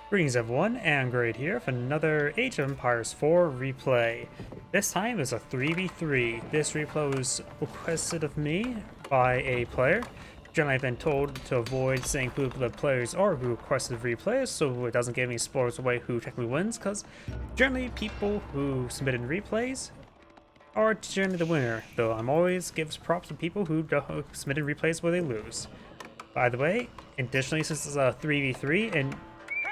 Greetings everyone, and Great here for another Age of Empires 4 replay. This time is a 3v3. This replay was requested of me by a player. Generally I've been told to avoid saying who the players are who requested replays so it doesn't give any spoilers away who technically wins, because generally people who submitted replays are generally the winner, though I'm always gives props to people who submitted replays where they lose. By the way, additionally, since it's a 3v3 and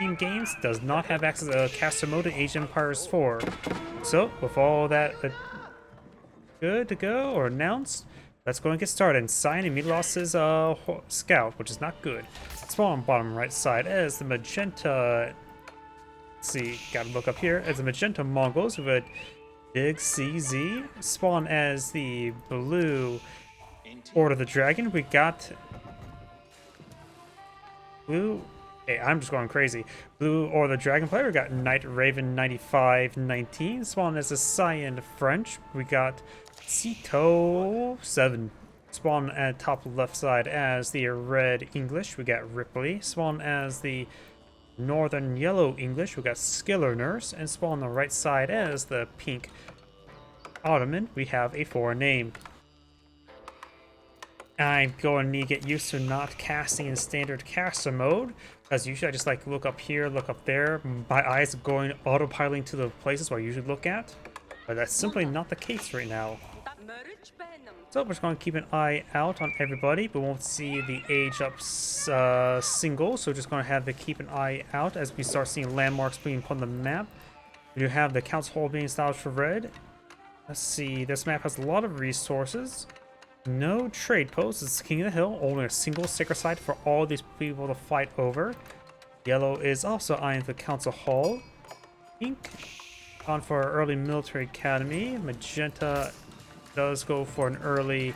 Team Games does not have access to caster mode in Age of Empires 4. So, with all that good to go or announced, let's go and get started. And Cyan immediately lost his scout, which is not good. Spawn on bottom right side as the magenta. Let's see, gotta look up here as the magenta Mongols with a Degcz. Spawn as the blue Order of the Dragon. We got blue. Hey, I'm just going crazy. Blue or the Dragon player, we got Nightraven9519. Spawn as a Cyan French. We got Cetooo7. Spawn at top left side as the red English. We got Ripley. Spawn as the northern yellow English. We got Skiller Nurse. And spawn on the right side as the pink Ottoman. We have a foreign name. I'm going to need to get used to not casting in standard caster mode, because usually I just like look up here, look up there. My eyes are going autopiloting to the places where I usually look at, but that's simply not the case right now. So we're just going to keep an eye out on everybody. We won't see the age up single, so we're just going to have to keep an eye out as we start seeing landmarks being put on the map. We do have the council hall being established for red. Let's see, this map has a lot of resources. No trade posts. It's King of the Hill. Only a single sacred site for all these people to fight over. Yellow is also eyeing the council hall. Pink on for our early military academy. Magenta does go for an early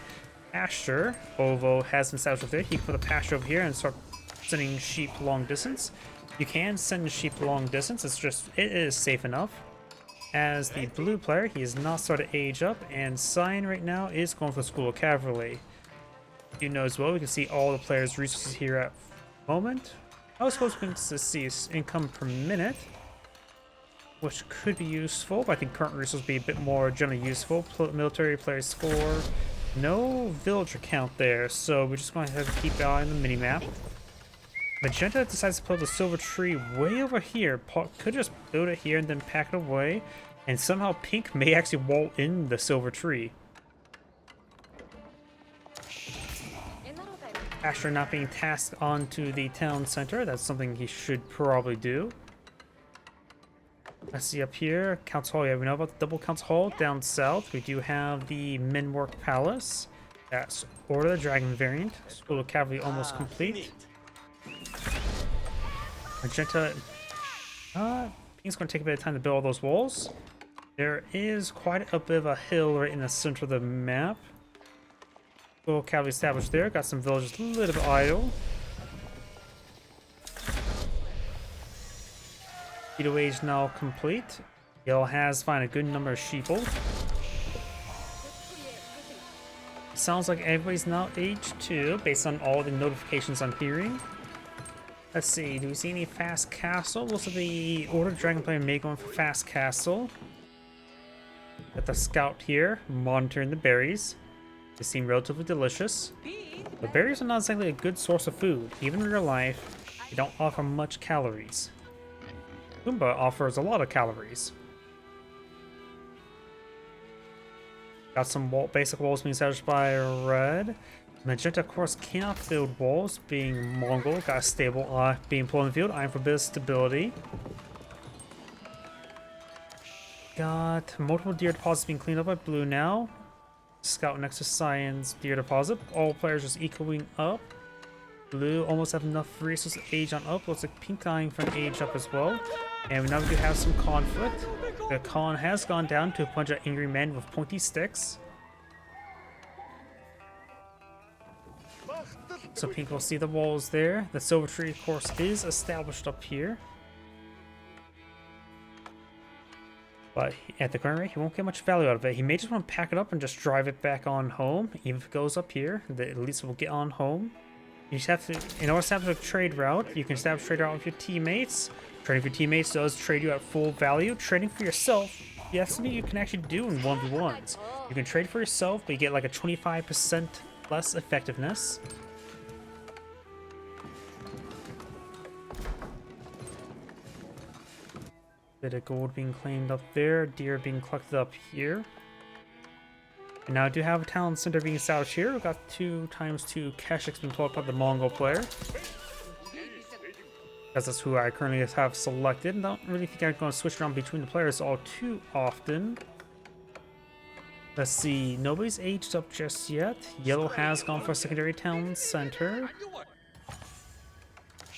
pasture. Ovo has been established there. He can put a pasture over here and start sending sheep long distance. You can send sheep long distance. It's just it is safe enough. As the blue player, he is not started age up, and Cyan right now is going for the School of Cavalry. You know as well, we can see all the players' resources here at the moment. I was supposed to see his income per minute, which could be useful, but I think current resources would be a bit more generally useful. Military player score, no villager count there, so we're just going to have to keep an eye on the mini-map. Magenta decides to put the silver tree way over here. Could just build it here and then pack it away. And somehow Pink may actually wall in the silver tree. Asher not being tasked onto the town center. That's something he should probably do. Let's see up here. Council Hall. Yeah, we know about the double Council Hall. Down south, we do have the Menwork Palace. That's Order of the Dragon variant. School of Cavalry almost complete. Magenta, Pink's going to take a bit of time to build all those walls. There is quite a bit of a hill right in the center of the map. Little cavalry established there. Got some villages a little bit idle. Keto age now complete. Yellow has found a good number of sheeple. Sounds like everybody's now age 2 based on all the notifications I'm hearing. Let's see, do we see any fast castle? Looks like the Order of Dragon player may go in for fast castle. Got the scout here, monitoring the berries. They seem relatively delicious. The berries are not exactly a good source of food. Even in real life, they don't offer much calories. Goomba offers a lot of calories. Got some basic walls being established by red. Magenta, of course, cannot build walls, being Mongol. Got a stable being pulled in the field. Iron for bit of stability. Got multiple deer deposits being cleaned up by blue now. Scout next to Cyan's deer deposit. All players just equaling up. Blue almost have enough resources to age on up. Looks like Pink eyeing for an age up as well. And now we do have some conflict. The Khan has gone down to a bunch of angry men with pointy sticks. So Pink will see the walls there. The silver tree, of course, is established up here. But at the current rate, he won't get much value out of it. He may just want to pack it up and just drive it back on home. Even if it goes up here, at least it will get on home. You just have to, in order to establish a trade route, you can establish a trade route with your teammates. Trading for teammates does trade you at full value. Trading for yourself, that's something you can actually do in 1v1s. You can trade for yourself, but you get like a 25% less effectiveness. Bit of gold being claimed up there, deer being collected up here. And now I do have a talent center being established here. We've got 2x2 Keshik's been pulled up by the Mongol player. Because that's who I currently have selected. Don't really think I'm going to switch around between the players all too often. Let's see, nobody's aged up just yet. Yellow has gone for a secondary town center.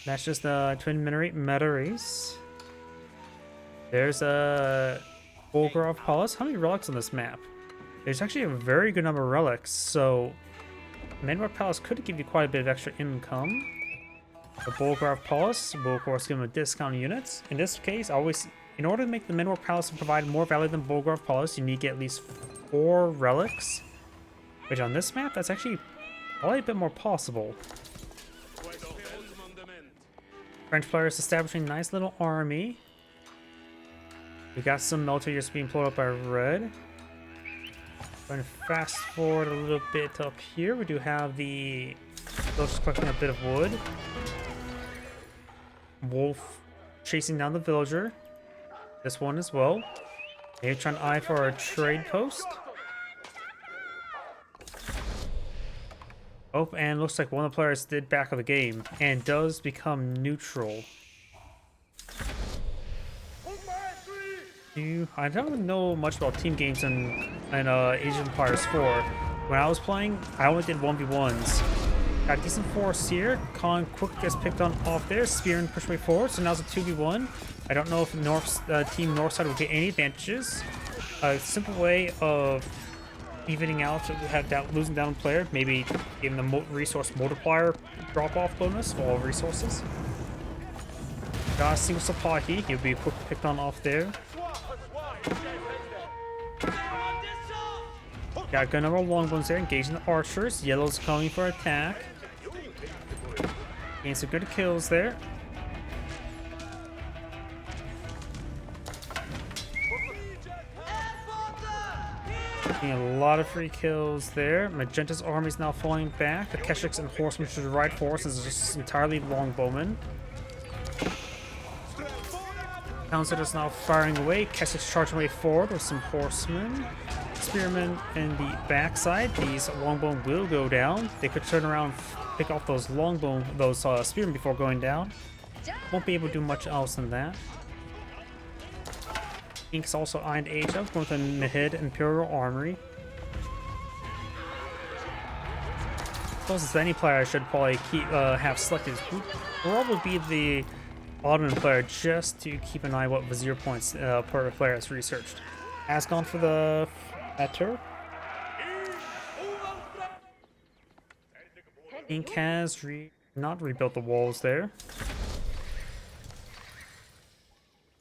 That's just the twin mineral meta race. There's a Bulgarov Palace. How many relics on this map? There's actually a very good number of relics, so Manwar Palace could give you quite a bit of extra income. The Bulgarov Palace will of course give them a discount on units. In this case, in order to make the Manwar Palace provide more value than Bulgarov Palace, you need to get at least 4 relics. Which on this map, that's actually probably a bit more possible. French players establishing a nice little army. We got some military just being pulled up by red. Going to fast forward a little bit up here. We do have the villagers collecting a bit of wood. Wolf chasing down the villager. This one as well. Maybe trying to eye for a trade post. Oh, and looks like one of the players did back of the game and does become neutral. I don't know much about team games in Age of Empires 4. When I was playing, I only did 1v1s. Got a decent force here. Khan quick gets picked on off there. Spear and push way forward. So now it's a 2v1. I don't know if Team Northside will get any advantages. A simple way of evening out losing down a player, maybe giving the resource multiplier drop-off bonus for all resources. Got a single Sapahi. He'll be quick picked on off there. Got a good number of longbows there, engaging the archers. Yellow's coming for attack. Getting some good kills there. Getting a lot of free kills there. Magenta's army's now falling back. The Keshiks and horsemen to the right force is just entirely longbowmen. Town center's now firing away. Keshiks charging way forward with some horsemen. Spearmen in the backside. These longbowmen will go down. They could turn around, pick off those spearmen before going down. Won't be able to do much else than that. Ink's also eyeing age up, going with the Nahid Imperial Armory. Closest to any player I should probably have selected would probably be the Ottoman player, just to keep an eye what Vizier points per player has researched. Has gone for the Etter. Ink has not rebuilt the walls there.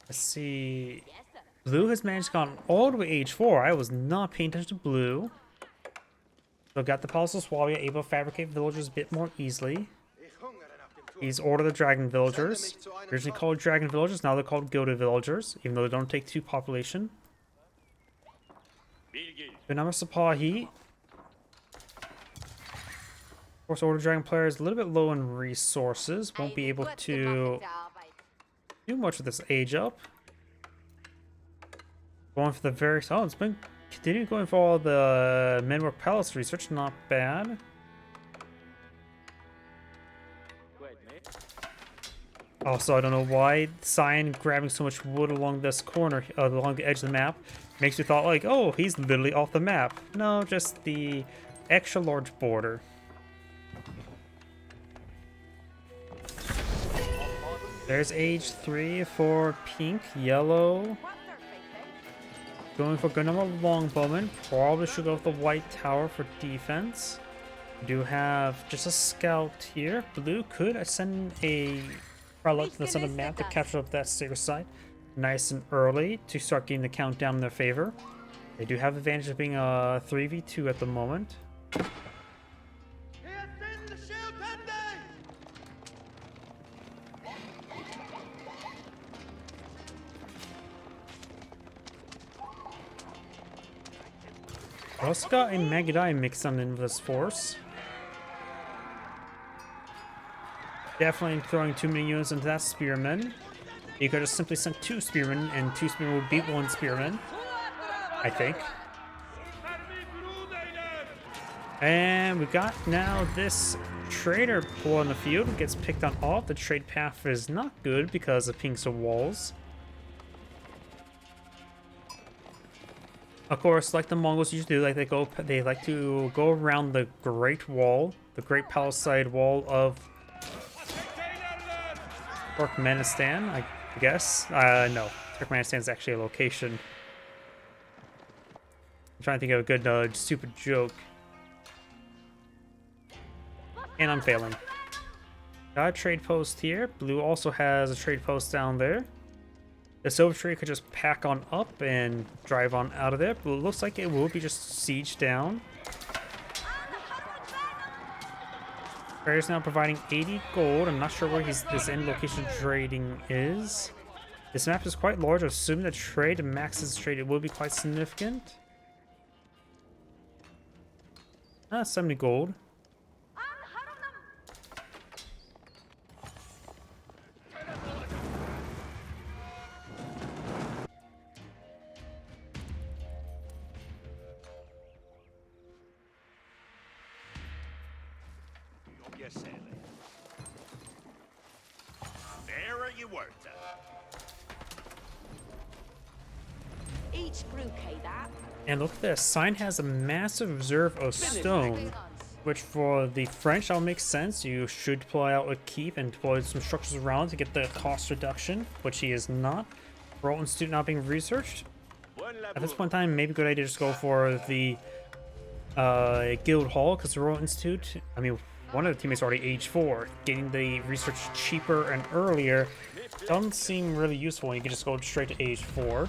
Let's see. Blue has managed to go all the way age 4. I was not paying attention to blue. So got the Palace of Swabia, able to fabricate villagers a bit more easily. He's ordered the Dragon Villagers. Originally called Dragon Villagers, now they're called Gilded Villagers, even though they don't take 2 population. Good number of Sapahi. Of course, Order Dragon player is a little bit low in resources. Won't be able to do much with this age up. Going for the various... Oh, it's been continuing going for all the Manwar Palace research. Not bad. Also, I don't know why Cyan grabbing so much wood along this corner, along the edge of the map, makes you thought like, oh, he's literally off the map. No, just the extra large border. There's age 3 for pink, yellow. Going for good number of longbowmen. Probably should go with the white tower for defense. We do have just a scout here. Blue could send a prelate to the center of the map to capture up that sacred site nice and early to start getting the countdown in their favor. They do have the advantage of being a 3v2 at the moment. We also got a Magadai mixed on in this force. Definitely throwing too many units into that spearman. You could have simply sent 2 spearmen, and 2 spearmen would beat 1 spearman, I think. And we got now this trader pool on the field. Gets picked on off. The trade path is not good because of pinks of walls. Of course, like the Mongols usually do, they like to go around the Great Wall, the Great Palisade Wall of Turkmenistan, I guess. No, Turkmenistan is actually a location. I'm trying to think of a good, stupid joke. And I'm failing. Got a trade post here. Blue also has a trade post down there. The silver tree could just pack on up and drive on out of there, but it looks like it will be just siege down. Trader's now providing 80 gold. I'm not sure where his end location trading is. This map is quite large. Assuming the trade maxes trade, it will be quite significant. 70 gold. And look at this, Sign has a massive reserve of stone, which for the French that'll make sense. You should deploy out a keep and deploy some structures around to get the cost reduction, which he is not. Royal Institute not being researched. At this point in time, maybe a good idea to just go for the Guild Hall, because the Royal Institute, I mean, one of the teammates already age 4. Getting the research cheaper and earlier doesn't seem really useful. You can just go straight to age 4.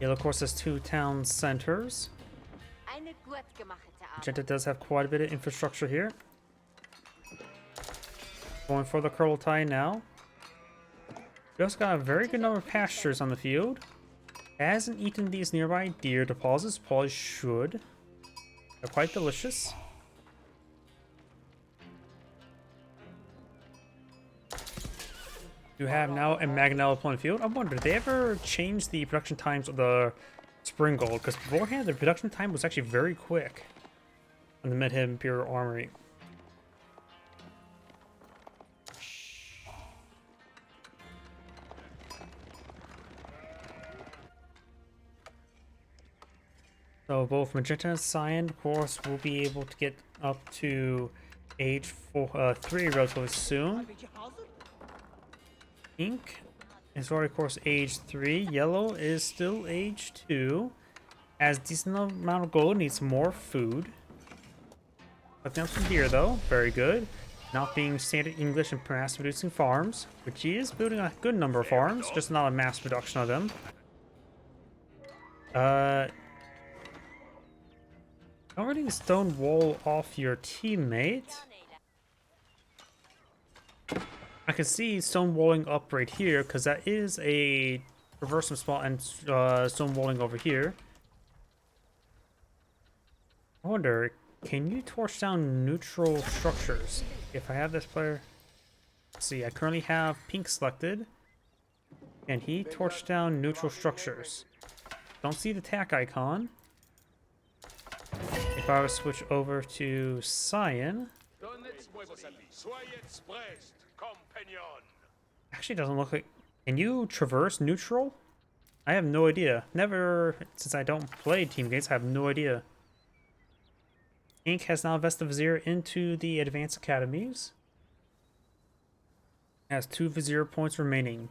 Yellow, of course, has 2 town centers. Magenta does have quite a bit of infrastructure here. Going for the Kurultai now. We also got a very good number of pastures on the field. Hasn't eaten these nearby deer deposits, probably should. They're quite delicious. You have now a Maganella upon the field. I wonder, did they ever change the production times of the Spring Gold? Because beforehand, the production time was actually very quick on the Mid-Head Imperial Armory. So both Magenta and Cyan, of course, will be able to get up to age 3 relatively soon. Pink is already, of course, age 3. Yellow is still age 2. Has decent amount of gold, needs more food. Putting up some deer, though. Very good. Not being standard English and mass producing farms, which he is building a good number of farms, just not a mass production of them. Already stone wall off your teammate. I can see stone walling up right here because that is a reverse spot and stone walling over here. I wonder, can you torch down neutral structures? If I have this player, let's see, I currently have pink selected. Can he torch down neutral structures? Don't see the attack icon. If I were to switch over to Cyan, actually doesn't look like. Can you traverse neutral? I have no idea. Never, since I don't play team games, I have no idea. Ink has now vested Vizier into the advanced academies. Has 2 Vizier points remaining.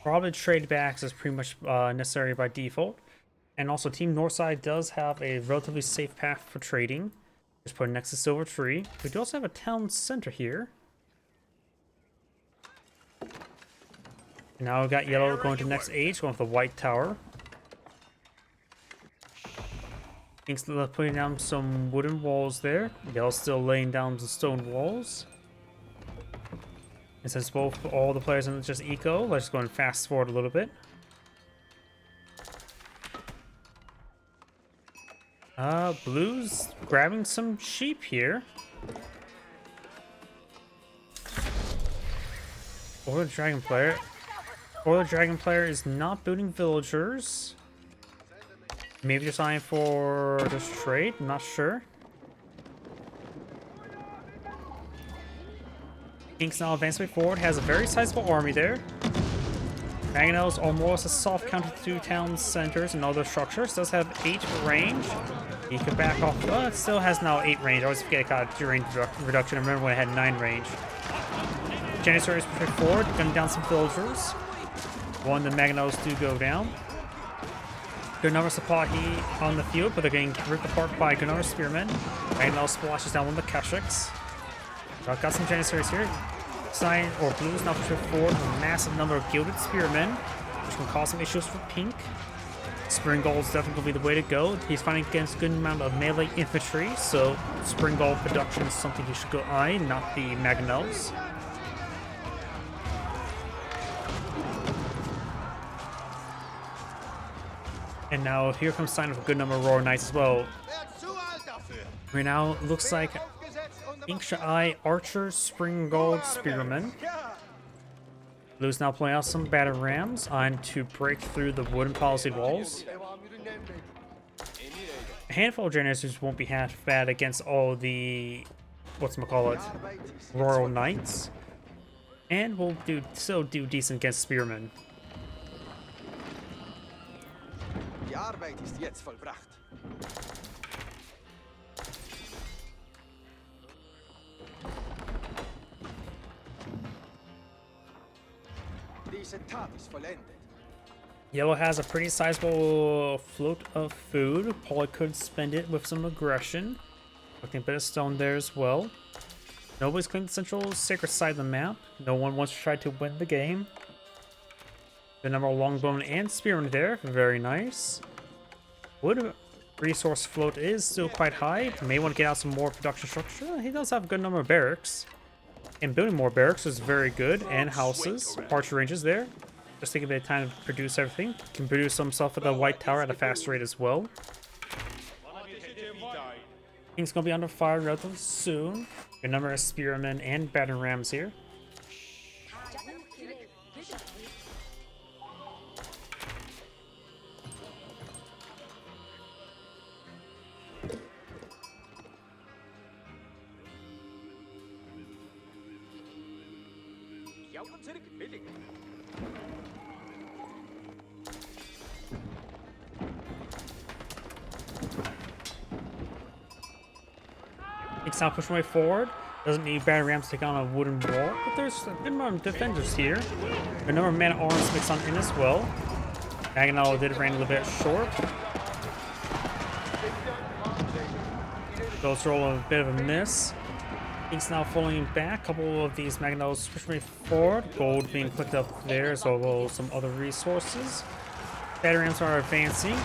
Probably trade backs is pretty much necessary by default. And also Team Northside does have a relatively safe path for trading. Just put next to Silver Tree. We do also have a town center here. And now we've got yellow going to next age, going for the white tower. Pink's putting down some wooden walls there. Yellow's still laying down some stone walls. And since all the players are just eco, let's go and fast forward a little bit. Blue's grabbing some sheep here. Or the dragon player is not building villagers. Maybe they're signing for this trade, I'm not sure. Pink's now advancing forward, has a very sizable army there. Mangonels almost a soft counter to town centers and other structures. Does have 8 range. He can back off. Well, it still has now 8 range. I always forget it got a range reduction. I remember when it had 9 range. Janissaries pushing forward, gunning down some villagers. One, the Mangonels do go down. Good number of supply on the field, but they're getting ripped apart by good number of spearmen. Mangonel splashes down one of the Keshiks. Got some Janissaries here. Cyan or Blue's now pushing forward with a massive number of gilded spearmen, which can cause some issues for Pink. Spring Gold is definitely going to be the way to go. He's fighting against a good amount of melee infantry, so Spring Gold production is something he should go eye, not the Mangonels. And now here comes sign of a good number of Roar Knights as well. Right now, looks like Pink should eye Archers, Spring Gold, Spearmen. Blue's now playing out some Batter Rams on to break through the wooden palisade walls. A handful of Janissaries won't be half bad against all the Royal Knights. And will still do decent against Spearmen. Die Arbeit ist jetzt vollbracht. Diese Tat ist vollendet. Yellow has a pretty sizable float of food. Probably could spend it with some aggression. Looking a bit of stone there as well. Nobody's claimed the central sacred side of the map. No one wants to try to win the game. The number of longbowmen and spearmen there, very nice. Wood resource float is still quite high. May want to get out some more production structure. He does have a good number of barracks. And building more barracks is very good. And houses, archer ranges there. Just take a bit of time to produce everything. Can produce some stuff with the White Tower at a fast rate as well. King's gonna be under fire relatively soon. Good number of spearmen and battering rams here. It's now pushing way forward. Doesn't need battering rams to take on a wooden wall, but there's a good amount of defenders here. A number of mana arms mixed on in as well. Agonal did ran a little bit short. Those roll a bit of a miss. Ink's now falling back. A couple of these Magnalos pushing forward. Gold being clicked up there, as well as some other resources. Battering rams are advancing.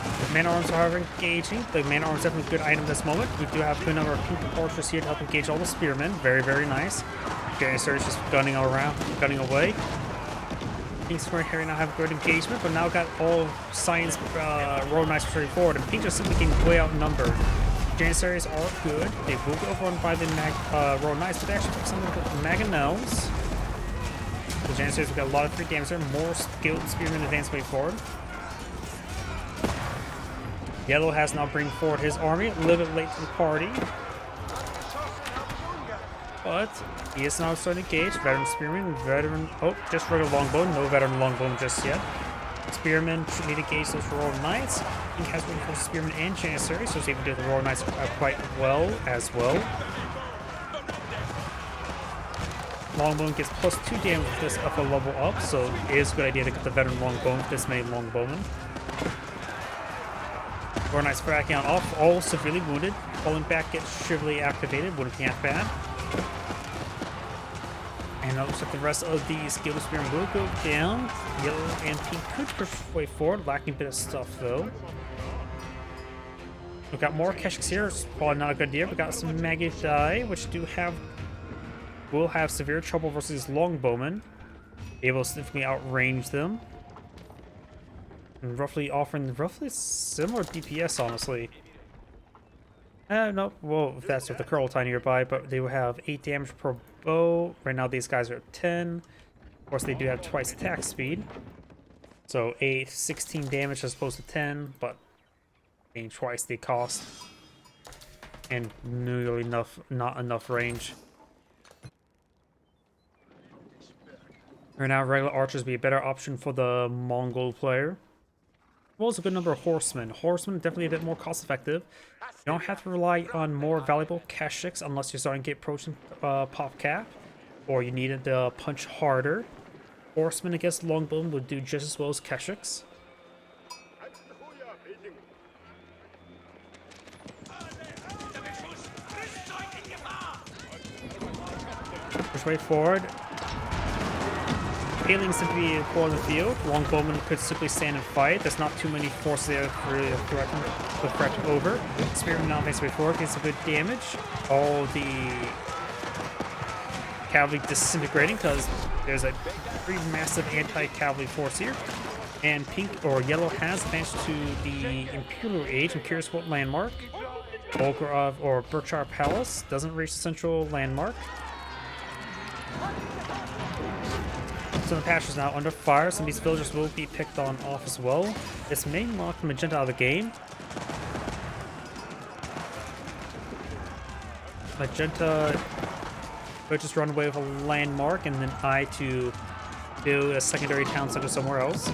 The mana arms are however engaging. The mana arms are definitely a good item at this moment. We do have a good number of pink archers here to help engage all the spearmen. Very, very nice. Janissaries just gunning away. Pink's square here now have great engagement, but now got all Science Royal Knights pushing forward, and Pink just simply getting way outnumbered. Janissaries are good. They will get overrun by the Royal Knights, but they actually pick some of the Mangonels. The Janissaries have got a lot of free damage there. More skilled spearmen advance way forward. Yellow has now bring forward his army, a little bit late to the party. But he is now starting to engage. Veteran Spearman, just regular longbow, no veteran longbow just yet. Spearmen should need to engage those Royal Knights. He has reinforced Spearman and Janissary, so he's able to do the Royal Knights quite well as well. Longbowman gets +2 damage with this upper level up, so it is a good idea to get the veteran longbowman with this many longbowmen. Royal Knights fracking out off, all severely wounded. Falling back gets Chivalry activated, wouldn't be half bad. And it looks like the rest of these Gilded Spearmen will go down. Yellow and Pink could push way forward, lacking a bit of stuff though. We've got more Keshiks here, it's probably not a good idea. We've got some Maggot Die, which do have will have severe trouble versus longbowmen, able to significantly outrange them, and offering roughly similar DPS, honestly. No, well, if that's with the curl tie nearby, but they will have 8 damage per bow. Right now, these guys are at 10. Of course, they do have twice attack speed. So 8, 16 damage as opposed to 10, but gain twice the cost. And nearly not enough range. Right now, regular archers be a better option for the Mongol player. Well, as a good number of horsemen. Horsemen definitely a bit more cost effective. You don't have to rely on more valuable Keshiks unless you're starting to get approaching pop cap, or you needed to punch harder. Horsemen against longbowmen would do just as well as Keshiks. Push way forward. Paling seem to be in the field. Longbowmen could simply stand and fight. There's not too many forces there for the threat over. Spearman now makes way forward, gets some good damage. All the cavalry disintegrating because there's a pretty massive anti-cavalry force here. And pink or yellow has advanced to the Imperial Age. I'm curious what landmark. Volgrov or Berkshire Palace doesn't reach the central landmark. So the patch is now under fire. Some of these villagers will be picked on off as well. This may lock Magenta out of the game. Magenta could just run away with a landmark and then I to build a secondary town center somewhere else.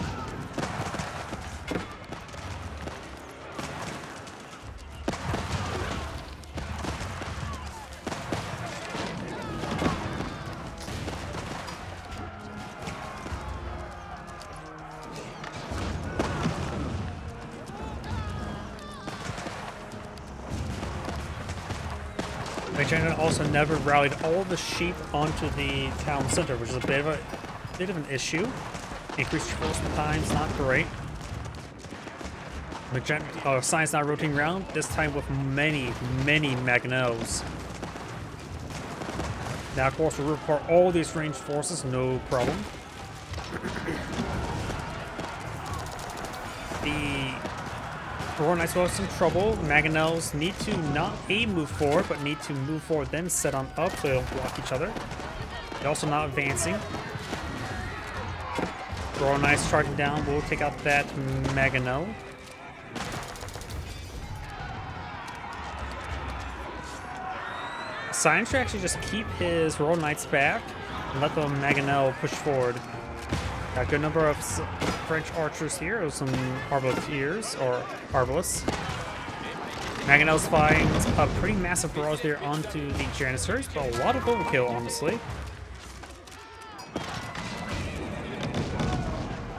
Magenta also never rallied all the sheep onto the town center, which is a bit of an issue. Increased enforcement time's not great. Magenta Science now rotating around, this time with many Magnels. Now, of course, we'll report all these ranged forces, no problem. The Royal Knights will have some trouble. Mangonels need to not move forward, but need to move forward, then set on up so they don't block each other. They're also not advancing. Royal Knights charging down will take out that Mangonel. Science should actually just keep his Royal Knights back and let the Mangonel push forward. Got a good number of French archers here, or some arbaletiers, or arbalists. Mangonel's firing a pretty massive barrage there onto the Janissaries, but a lot of overkill, honestly.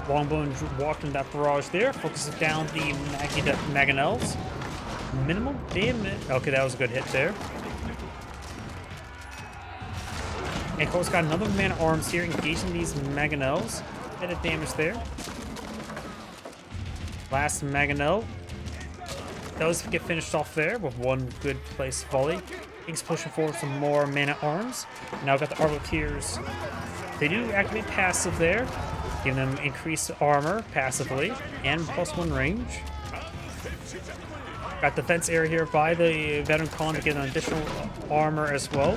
Longbowmen walked in that barrage there, focuses down the Mangonels. Minimal damage. Okay, that was a good hit there. And of course, got another man at arms here engaging these Mangonels. Bit of damage there. Last Mangonel does get finished off there with one good place volley. He's pushing forward some more men at arms. Now got the Arbaletiers. They do activate passive there, giving them increased armor passively and +1 range. Got defense area here by the veteran column to get an additional armor as well.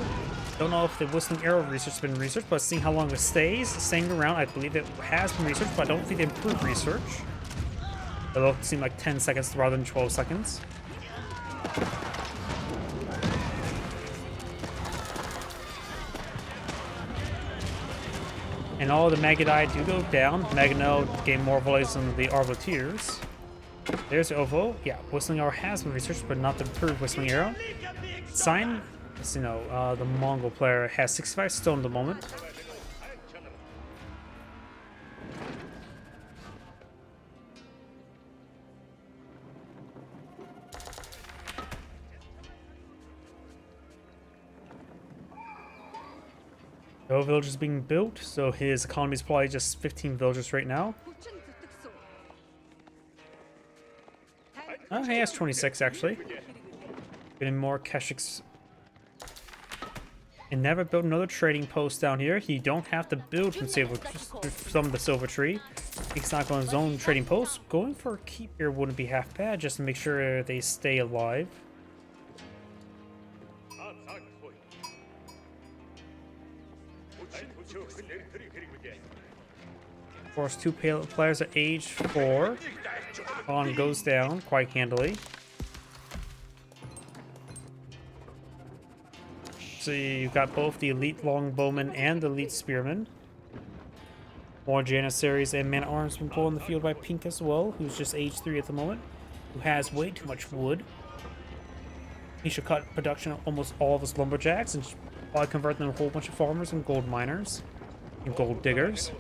Don't know if the Whistling Arrow research has been researched, but seeing how long it staying around, I believe it has been researched, but I don't think they improved research. It'll seem like 10 seconds rather than 12 seconds. And all the Magidai do go down. Maganel gain more volleys than the Arbaletiers. There's the Ovo. Yeah, Whistling Arrow has been researched, but not the improved Whistling Arrow. Sign. You know, the Mongol player has 65 stone at the moment. No villagers being built, so his economy is probably just 15 villagers right now. Oh, he has 26 actually. Getting more Keshiks. And never build another trading post down here. You don't have to build from some of the silver tree. He's not going his own trading post. Going for a keep here wouldn't be half bad, just to make sure they stay alive. Of course, two players at age 4. On goes down quite handily. So you've got both the elite longbowman and the elite spearman. More Janissaries and man-at-arms been pulled in the field by Pink as well, who's just age 3 at the moment, who has way too much wood. He should cut production of almost all of his lumberjacks and probably convert them to a whole bunch of farmers and gold miners and gold diggers.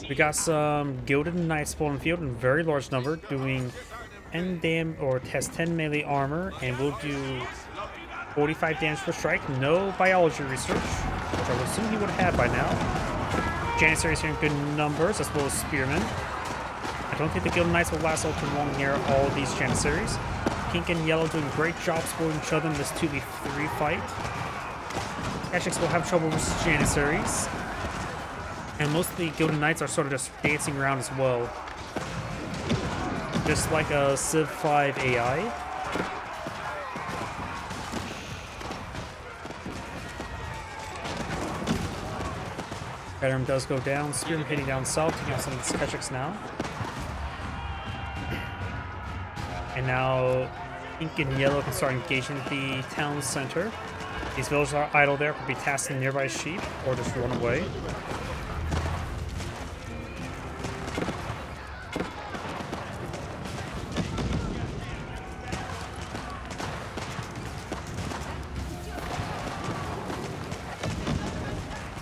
We got some Gilded Knights pulled in the field in a very large number, doing 10 has 10 melee armor, and will do 45 damage per strike. No biology research, which I would assume he would have had by now. Janissaries are in good numbers, as well as spearmen. I don't think the Gilded Knights will last all too long near all of these Janissaries. Pink and yellow doing great jobs supporting each other in this 2v3 fight. Degcz will have trouble with Janissaries. And most of the Gilded Knights are sort of just dancing around as well. Just like a Civ 5 AI. Veteran does go down. Spearman hitting down south, taking out some of the Degcz now. And now Pink and yellow can start engaging the town center. These villagers are idle there, could be tasking nearby sheep or just run away.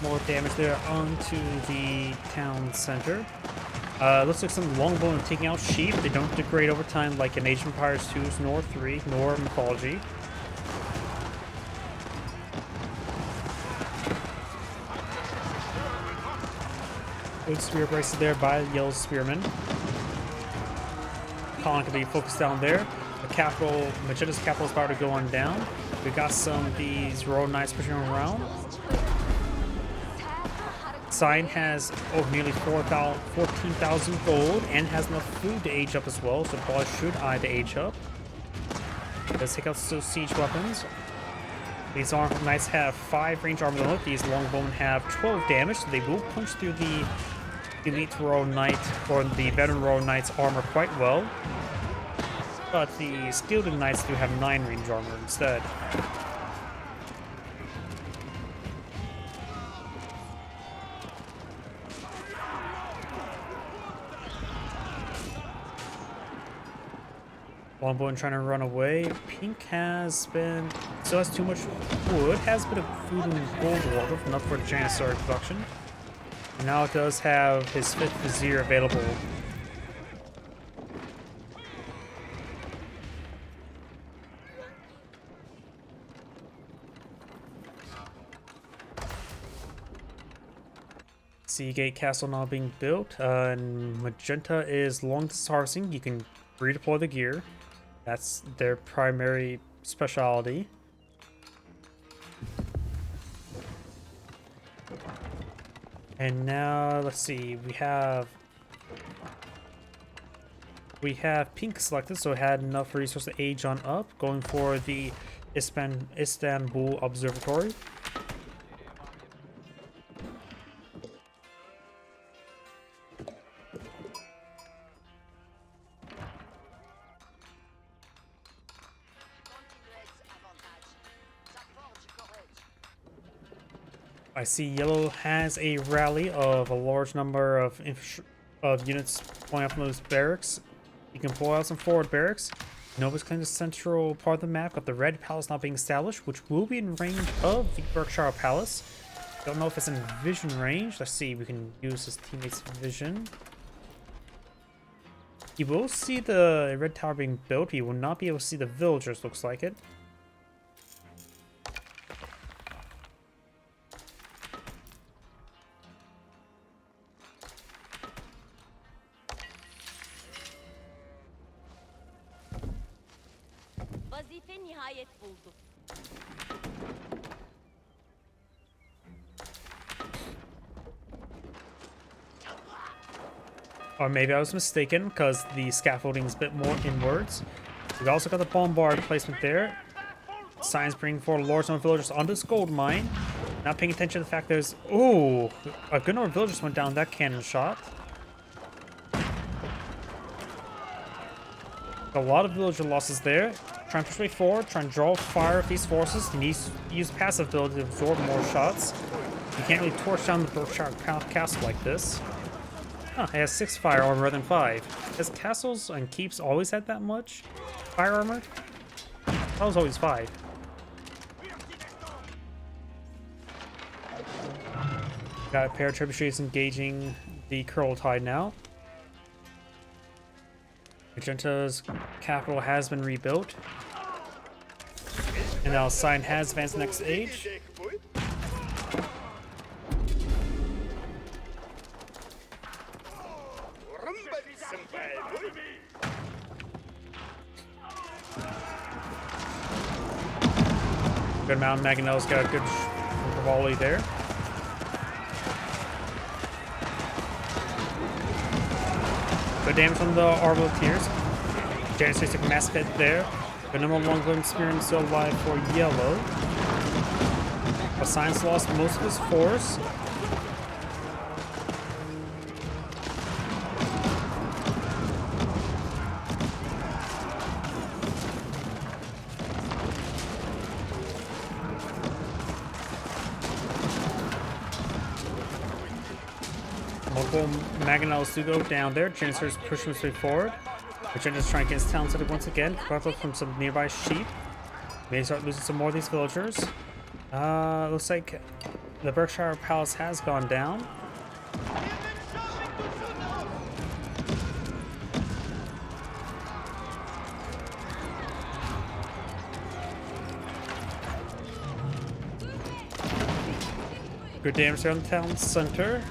More damage there onto the town center. Looks like some longbowmen taking out sheep. They don't degrade over time like in Age of Empires 2's nor 3, nor Mythology. Good spear braces there by the Yellow Spearman. Colin can be focused down there. The capital, Magenta's capital is about to go on down. We got some of these Royal Knights pushing around. Sign has nearly 14,000 gold and has enough food to age up as well, so probably should eye to age up. Let's take out some siege weapons. These knights have 5 range armor limit. These longbowmen have 12 damage, so they will punch through the elite Royal Knight or the veteran Royal Knight's armor quite well. But the Gilded Knights do have 9 range armor instead. Longbowman trying to run away. Pink has been... still has too much wood. Has a bit of food and gold water, enough for Janissary production. And now it does have his 5th Vizier available. Seagate Castle now being built. And Magenta is long distance harvesting. You can redeploy the gear. That's their primary specialty. And now, let's see, we have Pink selected, so it had enough resources to age on up, going for the Istanbul Observatory. I see yellow has a rally of a large number of units pulling out from those barracks. You can pull out some forward barracks. Nova's kind of central part of the map. Got the red palace not being established, which will be in range of the Berkshire Palace. Don't know if it's in vision range. Let's see. We can use his teammate's vision. He will see the red tower being built. He will not be able to see the villagers, looks like it. Vazife nihayet buldu. Or maybe I was mistaken because the scaffolding is a bit more inwards. We've also got the bombard placement there. Signs bringing forward large number of villagers on this gold mine. Not paying attention to the fact there's... Ooh! A good number of villagers went down that cannon shot. A lot of villager losses there. Trying to push way forward, trying to draw fire with these forces. He needs to use passive ability to absorb more shots. You can't really torch down the Berkshire castle like this. Huh, it has 6 fire armor rather than 5. Has castles and keeps always had that much fire armor? That was always 5. Got a pair of trebuchets engaging the Curl Tide now. Magenta's capital has been rebuilt. And now Sign has advanced the next age. Good amount. Maganel's got a good volley there. Good damage from the Arbaletiers. Janissaries took a massive hit there. The number 1 Glim Spearman still alive for yellow. But Science lost most of his force. Multiple Mangonels do go down there. Janissaries push him straight forward. Magenta's trying to get his town center once again. Caught up from some nearby sheep. May start losing some more of these villagers. Looks like the Berkshire Palace has gone down. Good damage there on the town center.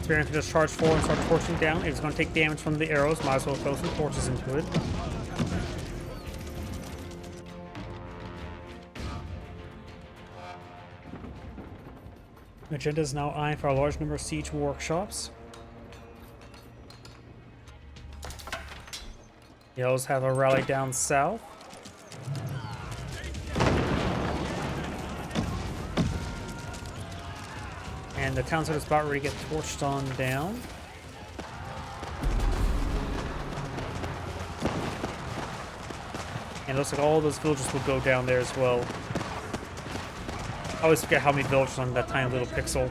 Spearman can just charge forward and start torching down. If it's going to take damage from the arrows, might as well throw some torches into it. Magenta is now eyeing for a large number of siege workshops. Yellows have a rally down south. And the town center is about ready to get torched on down. And it looks like all those villagers will go down there as well. I always forget how many villagers on that tiny little pixel.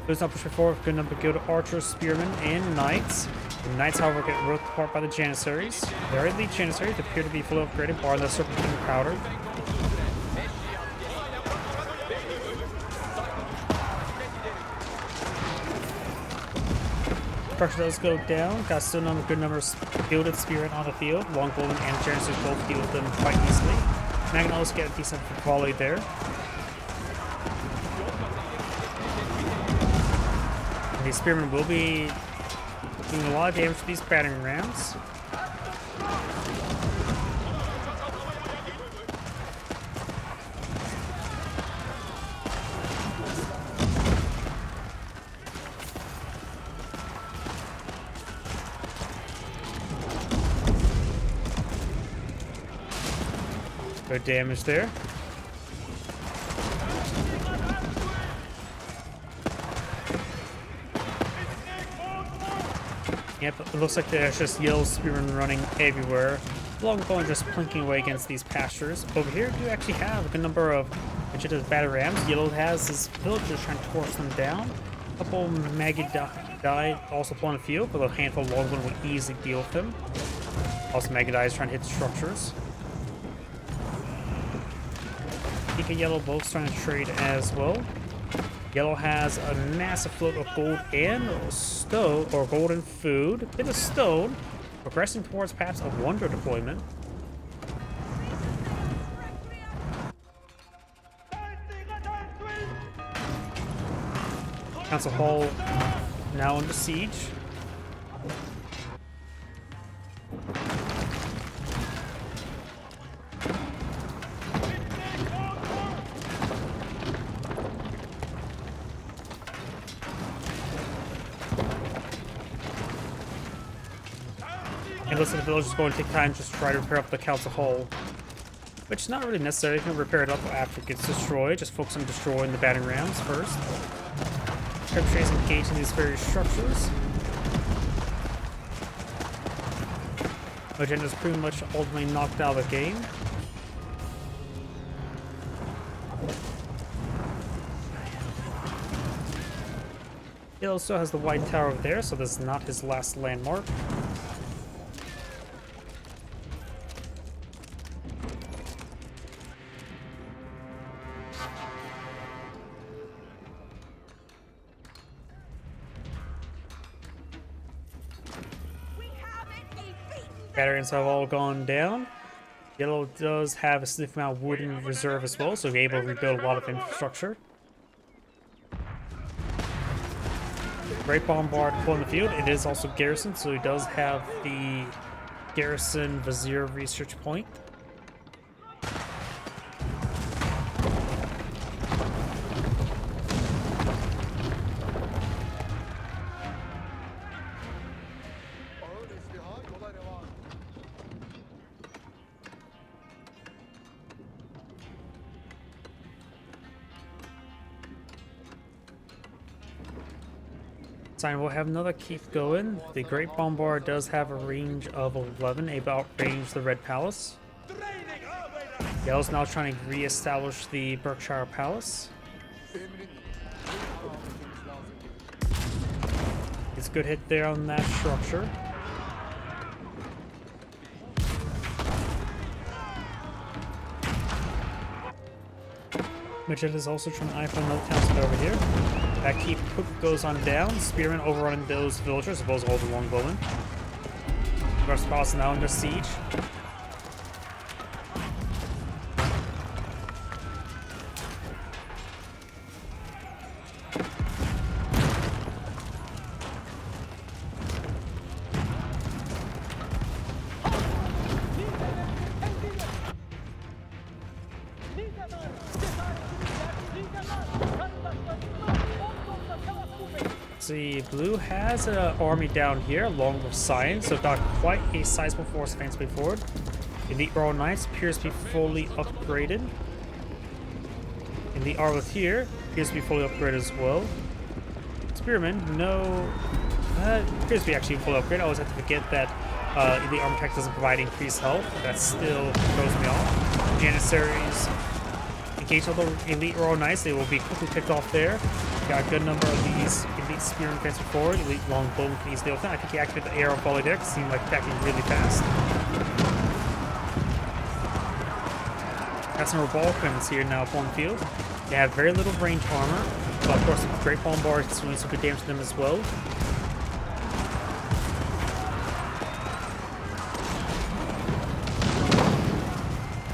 There's not push forward. Good number go to archers, spearmen, and knights. The knights, however, get ripped apart by the janissaries. Their elite janissaries appear to be fully upgraded, bar the serpentine powder. Pressure does go down. Got still a good number of gilded spirit on the field. Long golden and janissaries both deal with them quite easily. Magnolis get a decent volley there. And these spearmen will be doing a lot of damage to these battering rams. Good damage there. Yep, it looks like there's just yellow spearmen running everywhere. Longbone just plinking away against these pastures. Over here, you actually have a good number of Magenta's battle rams. Yellow has his villagers trying to force them down. A couple Maggie died, also pulling a field, but a handful of Longbone will easily deal with them. Also, Maggie is trying to hit the structures. Pink and Yellow both trying to trade as well. Yellow has a massive float of gold and stone, or golden food, bit of stone, progressing towards perhaps a wonder deployment. Council Hall now under siege. And listen, the village is going to take time just to try to repair up the council hall. Which is not really necessary. You can repair it up after it gets destroyed. Just focus on destroying the battering rams first. Trebuchets engage in these various structures. Agenda's pretty much ultimately knocked out of the game. He also has the white tower over there, so this is not his last landmark. Batteries have all gone down. Yellow does have a significant amount of wood in reserve as well, so we're able to rebuild a lot of infrastructure. Great Bombard full in the field. It is also garrison, so he does have the garrison Vizier research point. We'll have another keep going. The Great Bombard does have a range of 11, able to outrange the Red Palace. Yellow's now trying to re-establish the Berkshire Palace. It's a good hit there on that structure. Magenta is also trying to eye for another town over here. That keep goes on down. Spearmen overrunning those villagers, as well as all the longbowmen. Garth Palace now under siege. See, blue has an army down here along with science, so got quite a sizable force advancing forward. Elite Royal Knights appears to be fully upgraded. And the Arleth here appears to be fully upgraded as well. Spearman, no, appears to be actually fully upgraded. I always have to forget that the armor tech doesn't provide increased health. That still throws me off. Janissaries engage all the Elite Royal Knights. They will be quickly picked off there. Got a good number of these Elite Spearmen transferred forward. Elite Longbowmen can easily open. I think he activated the arrow volley there because it seemed like attacking really fast. Got some Revolvers here now upon the field. They have very little range armor, but of course the Great Bombard is doing some good damage to them as well.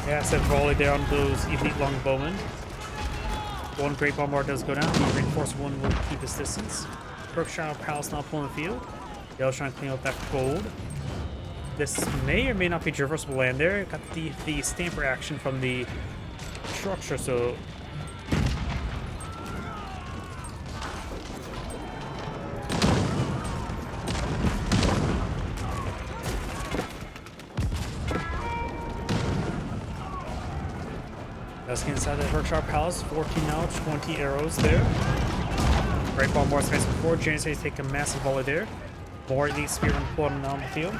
Yeah, I said volley there on those Elite Longbowmen. One Great Bombard does go down. The Reinforced one will keep his distance. Berkshire Palace now pulling the field. They'll try and clean up that gold. This may or may not be traversable land there. Got the stamper action from the structure, so let's get inside the Berkshire Palace. 14 now, 20 arrows there. Great Bombard advancing forward. Janissaries take a massive volley there. More Elite Spearmen pulling down the field.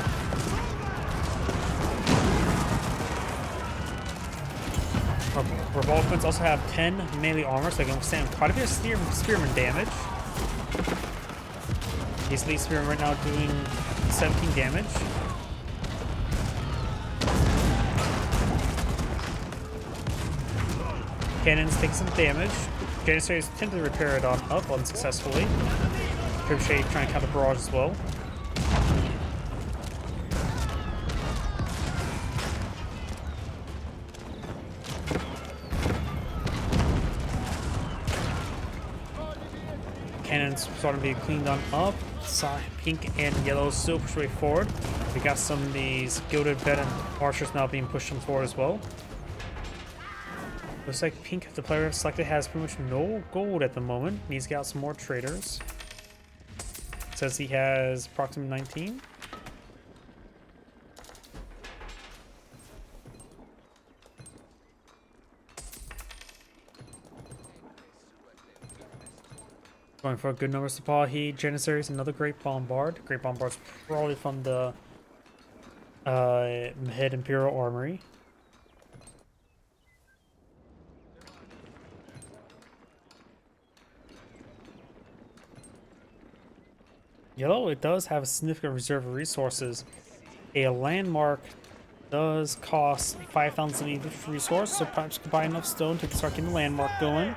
Revolvers also have 10 melee armor, so they can withstand quite a bit of spearman damage. These Elite Spearmen right now doing 17 damage. Cannons take some damage. Janissaries tend to repair it on up unsuccessfully. Trebuchet trying to counter barrage as well. Cannons starting to be cleaned on up. Pink and yellow still push way forward. We got some of these gilded veteran archers now being pushed forward as well. Looks like Pink, the player selected, has pretty much no gold at the moment. Needs to get out some more traders. Says he has approximately 19. Going for a good number of Sipahi, Janissaries, another Great Bombard. Great Bombard's probably from the Head Imperial Armory. Yellow, it does have a significant reserve of resources. A landmark does cost 5,000 each resource, so perhaps you can buy enough stone to start getting the landmark going.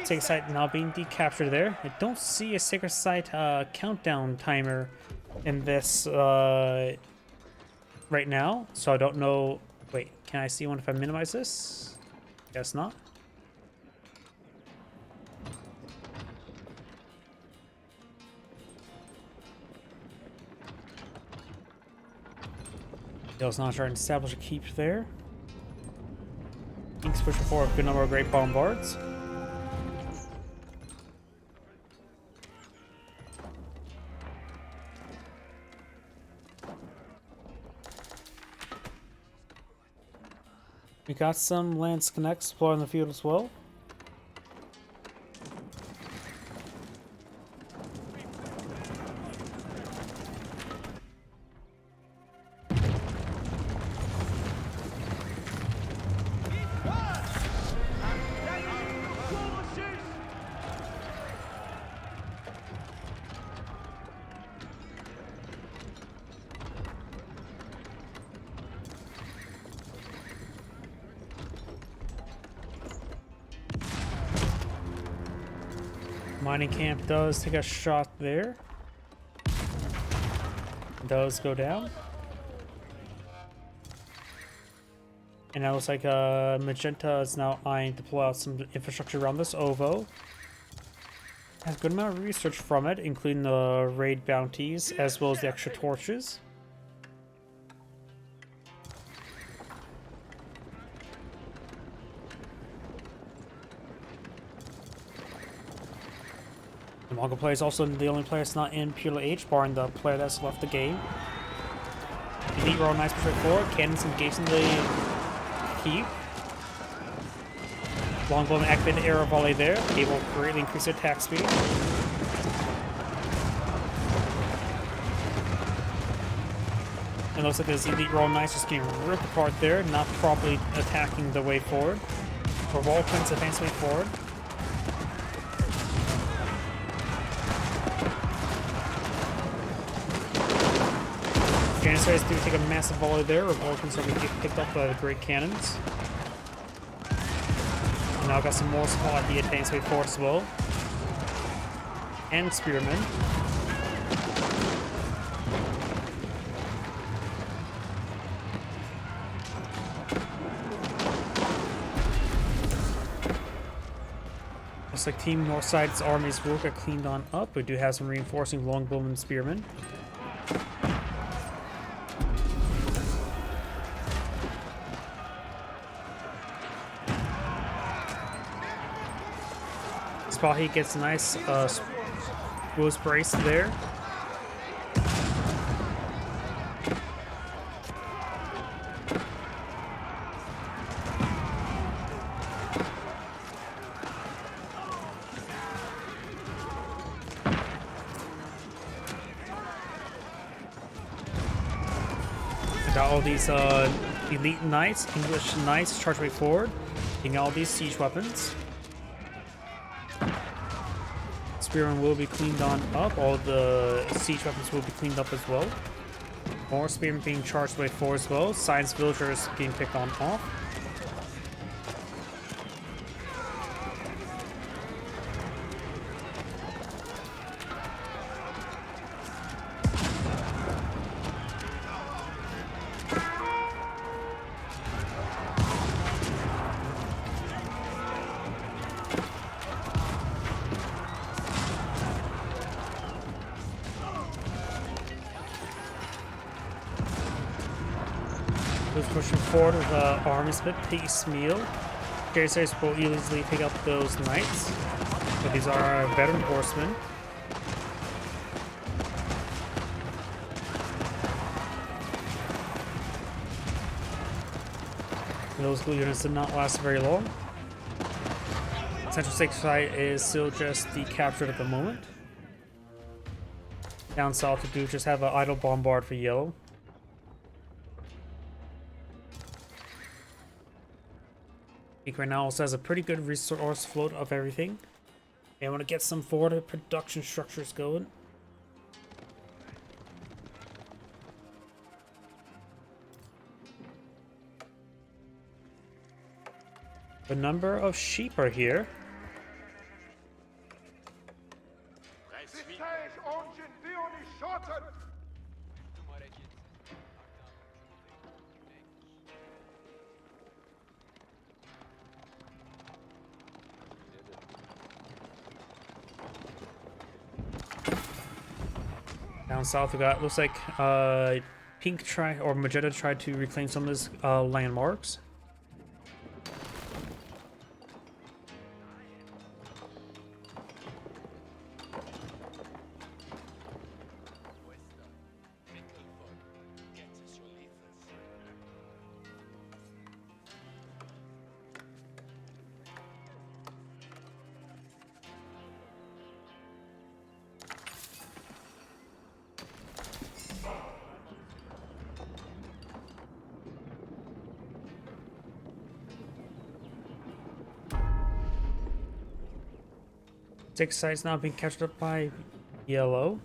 Sacred site now being decaptured there. I don't see a sacred site countdown timer in this right now, so I don't know. Wait, can I see one if I minimize this? Guess not. Does not try to establish a keep there. King's pushing for a good number of Great Bombards. We got some Lance Connect exploring the field as well. Mining camp does take a shot there. Does go down. And it looks like Magenta is now eyeing to pull out some infrastructure around this OVO. Has a good amount of research from it, including the raid bounties as well as the extra torches. The Mongol player is also the only player that's not in purely H, barring the player that's left the game. Elite roll nice push forward, cannons engaging the keep. Longbowman activated arrow volley there, able to greatly increase their attack speed. It looks like this Elite roll nice just getting ripped apart there, not properly attacking the way forward. Revoltants advance way forward. Janissaries do take a massive volley there. Revoltants are going to get picked up by the great cannons. And now got some more support at the advanced way forward as well. And spearmen. Looks like Team Northside's armies will get cleaned on up. We do have some reinforcing longbowmen and spearmen. He gets a nice rose brace there. Got all these elite knights, English knights, charge way forward, getting all these siege weapons. Spearmen will be cleaned on up. All the siege weapons will be cleaned up as well. More spearmen being charged by 4 as well. Science villagers getting picked on off. Pushing forward with army split piecemeal. Janissaries will easily take out those knights, but these are veteran horsemen. And those blue units did not last very long. Central State site is still just decaptured at the moment. Down south, we do just have an idle bombard for yellow. Pink right now also has a pretty good resource float of everything. And I want to get some forward production structures going. A number of sheep are here. Down south we got, looks like Pink or Magenta tried to reclaim some of his landmarks. Degcz sites now being captured up by yellow.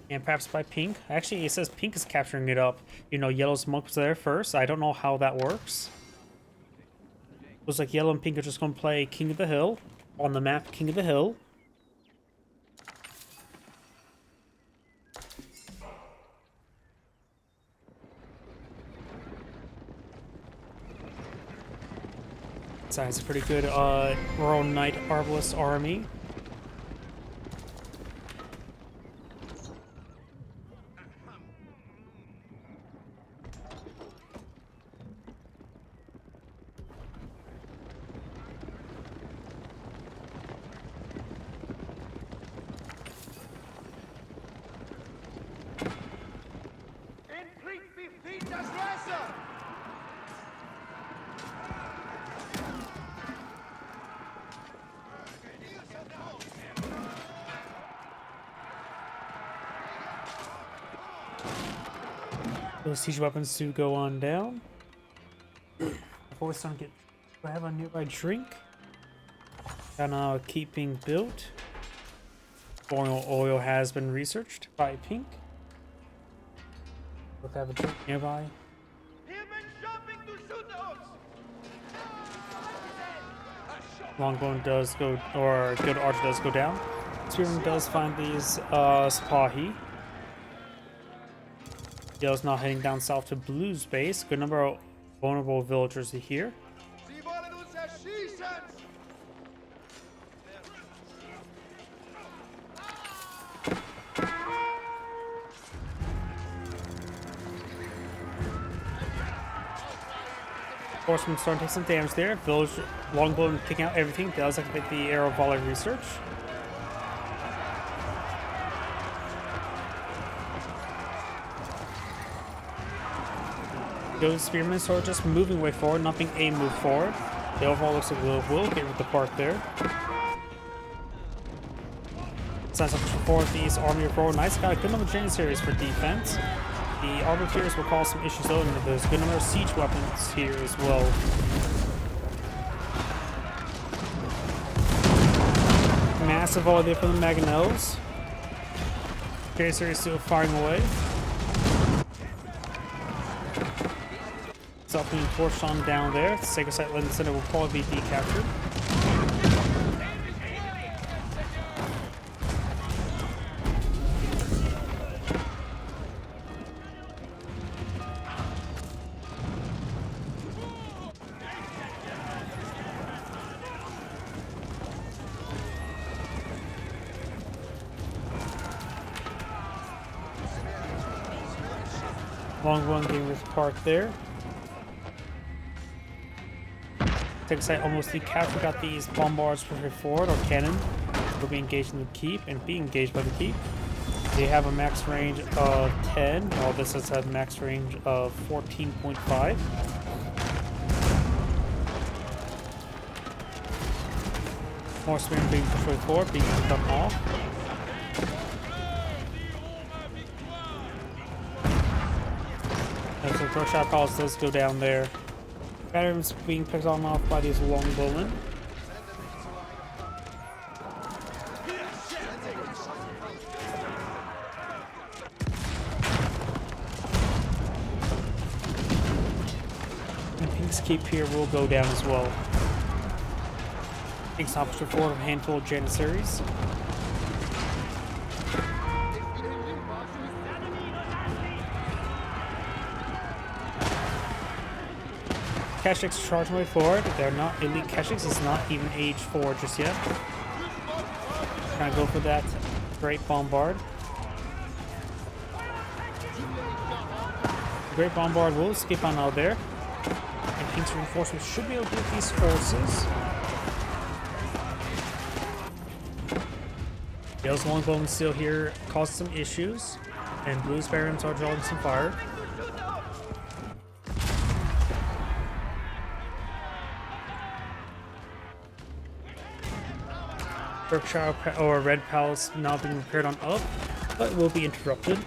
And perhaps by pink. Actually, it says pink is capturing it up. You know, yellow's monk was there first. I don't know how that works. Looks like yellow and pink are just going to play King of the Hill. On the map, King of the Hill. It's a pretty good Royal Knight Arbalist army. Those siege weapons to go on down. Before we start to get, do I have a nearby drink? Got now keeping built. Oil has been researched by Pink. Look, I have a drink nearby. Longbone does go, or Good Archer does go down. Spearman does find these Spahi. Yellow's now heading down south to Blue's base. Good number of vulnerable villagers here. Horseman starting to take some damage there. Village Longbow taking out everything. Does activate the arrow volley research. Those spearmen are just moving way forward, not being a move forward. The overall looks like we'll get with the park there. Signs up for these army of Royal Knights. Got a good number of Janissaries for defense. The Arbiters will cause some issues though, and there's a good number of siege weapons here as well. Massive volley there from the Mangonels. Janissaries still firing away. Self being forced on down there. The Sacred Site London Center will probably be decaptured. Long one game with park there. Degcz site almost decaptured. Got these bombards for forward or cannon. Will be engaged in the keep and be engaged by the keep. They have a max range of 10. While this has a max range of 14.5. Horsemen being pushed forward, being cut off. And so first shot calls does go down there. Veterans being picked on off by these longbowmen. And Pink's Keep here will go down as well. Pink's officer forward of a handful of Janissaries. Keshiks charging way forward. They're not elite Keshiks. It's not even age 4 just yet. Trying to go for that Great Bombard. Great Bombard will skip on out there. And Pink's reinforcements should be able to get these forces. Yellow's longbowmen still here causing some issues. And Blue's Barons are drawing some fire. Berkshire or Red Palace now being repaired on up, but will be interrupted.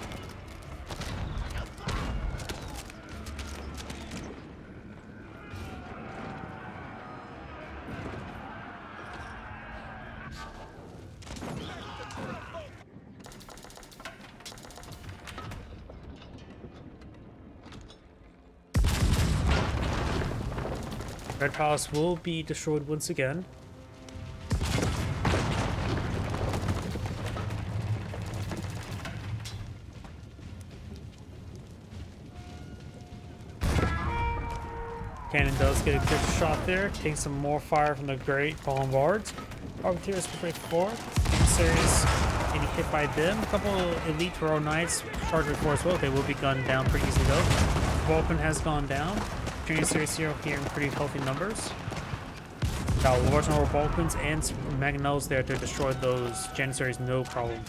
Red Palace will be destroyed once again. Cannon does get a good shot there, taking some more fire from the Great Bombards. Arbiteers push forward. Series getting hit by them. A couple elite Royal Knights charging forward as well. They will be gunned down pretty easily though. Vulcan has gone down. Junior Series here in pretty healthy numbers. Got Lords and Vulcans and Magnolls there to destroy those Janissaries, no problem.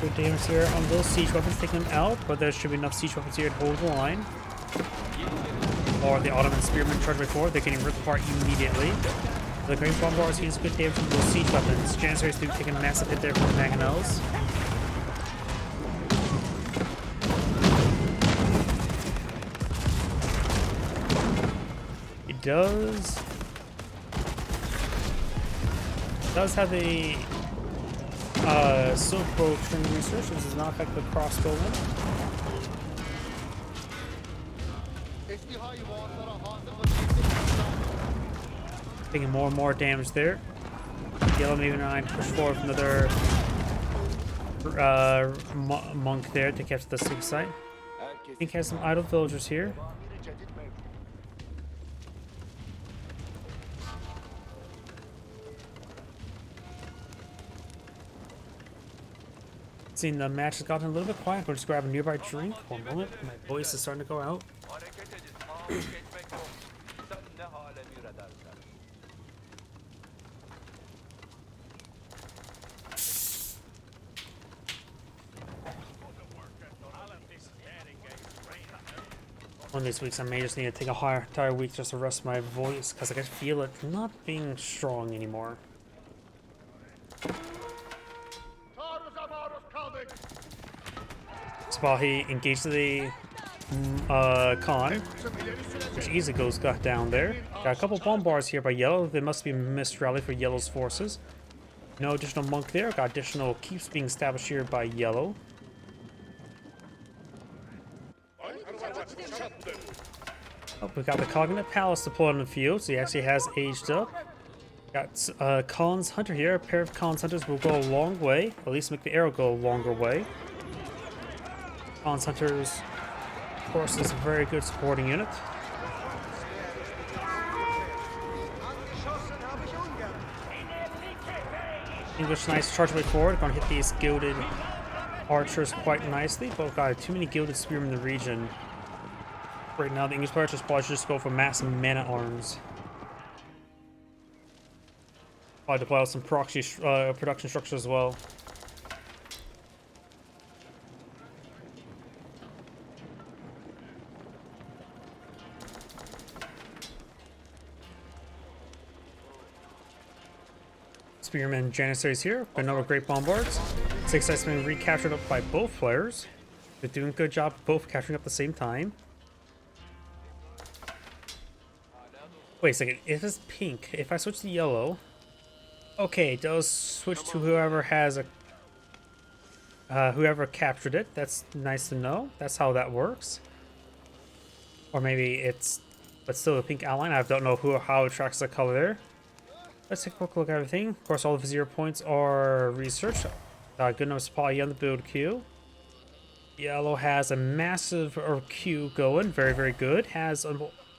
Good damage here on those siege weapons, taking them out, but there should be enough siege weapons here to hold the line. Or the Ottoman Spearmen charge way forward, they're getting ripped apart immediately. The Great Bombards getting some good damage from those siege weapons. Janissaries do take a massive hit there from the Mangonels. It does have a Silk Bow Trim Research. This does not affect the crossbowmen. Taking more and more damage there. Yellow9 push forward with another monk there to catch the sleep site. Pink has some idle villagers here. Seeing the match has gotten a little bit quiet. We'll just grab a nearby drink. One moment. My voice is starting to go out. One of these weeks I may just need to take a entire week just to rest my voice because I can feel it not being strong anymore. Spahi engaged the Khan, which easily got down there. Got a couple bombards here by Yellow. There must be a missed rally for Yellow's forces. No additional monk there. Got additional keeps being established here by Yellow. Oh, we got the Cognate Palace deployed on the field, so he actually has aged up. Got Khan's Hunter here. A pair of Khan's Hunters will go a long way, at least make the arrow go a longer way. Khan's Hunters, of course, is a very good supporting unit. English Knights charge way forward. Gonna hit these gilded archers quite nicely. But god, too many gilded spearmen in the region. Right now, the English archers probably should just go for massive mana arms. Probably deploy out some proxy production structure as well. Spearmen Janissaries here, but no great bombards. 6 sites being recaptured up by both players. They're doing a good job of both capturing up at the same time. Wait a second, if it's pink, if I switch to yellow, okay, it does switch to whoever has a whoever captured it. That's nice to know. That's how that works. Or maybe it's, but still a pink outline. I don't know how it tracks the color there. Let's take a quick look at everything. Of course, all the Vizier points are researched. Good enough supply on the build queue. Yellow has a massive queue going. Very, very good. Has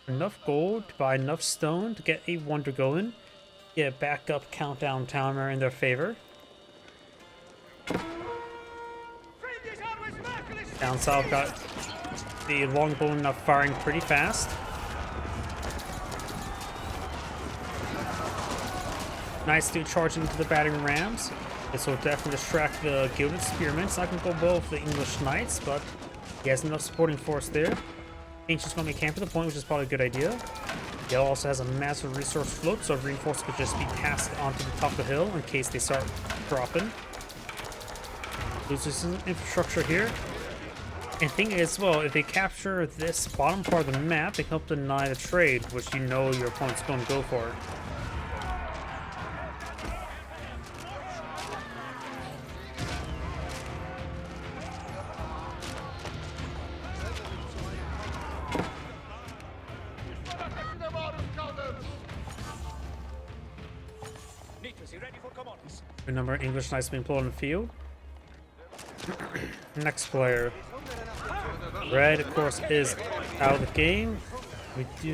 enough gold to buy enough stone to get a wonder going. Get a backup countdown timer in their favor. Down south got the longbow firing pretty fast. Nice to charge into the battering rams. This will definitely distract the gilded spearmen. It's not going to go well with the English Knights, but he has enough supporting force there. Ancient's going to be camping the point, which is probably a good idea. Yellow also has a massive resource float, so reinforcements could just be passed onto the top of the hill in case they start dropping. Loses some infrastructure here. And thing is, well, if they capture this bottom part of the map, they can help deny the trade, which you know your opponent's going to go for. A number of English Knights being pulled on the field. Next player. Red, of course, is out of the game.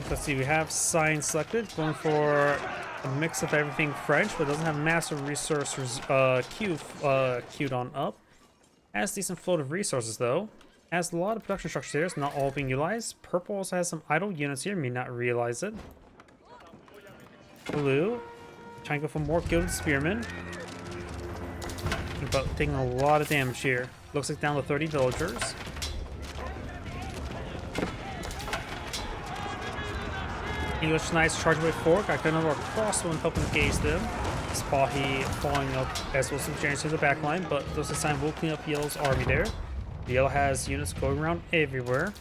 Let's see, we have sign selected, going for a mix of everything French, but doesn't have massive resource queued on up. Has decent float of resources though. Has a lot of production structures here, it's not all being utilized. Purple also has some idle units here, may not realize it. Blue, trying to go for more gilded spearmen. But taking a lot of damage here. Looks like down to 30 villagers. English Knights charge way forward. Got another crossbow and helping engage them. Spahi falling up as well as some giants to the back line, but those sign will clean up Yellow's army there. Yellow has units going around everywhere.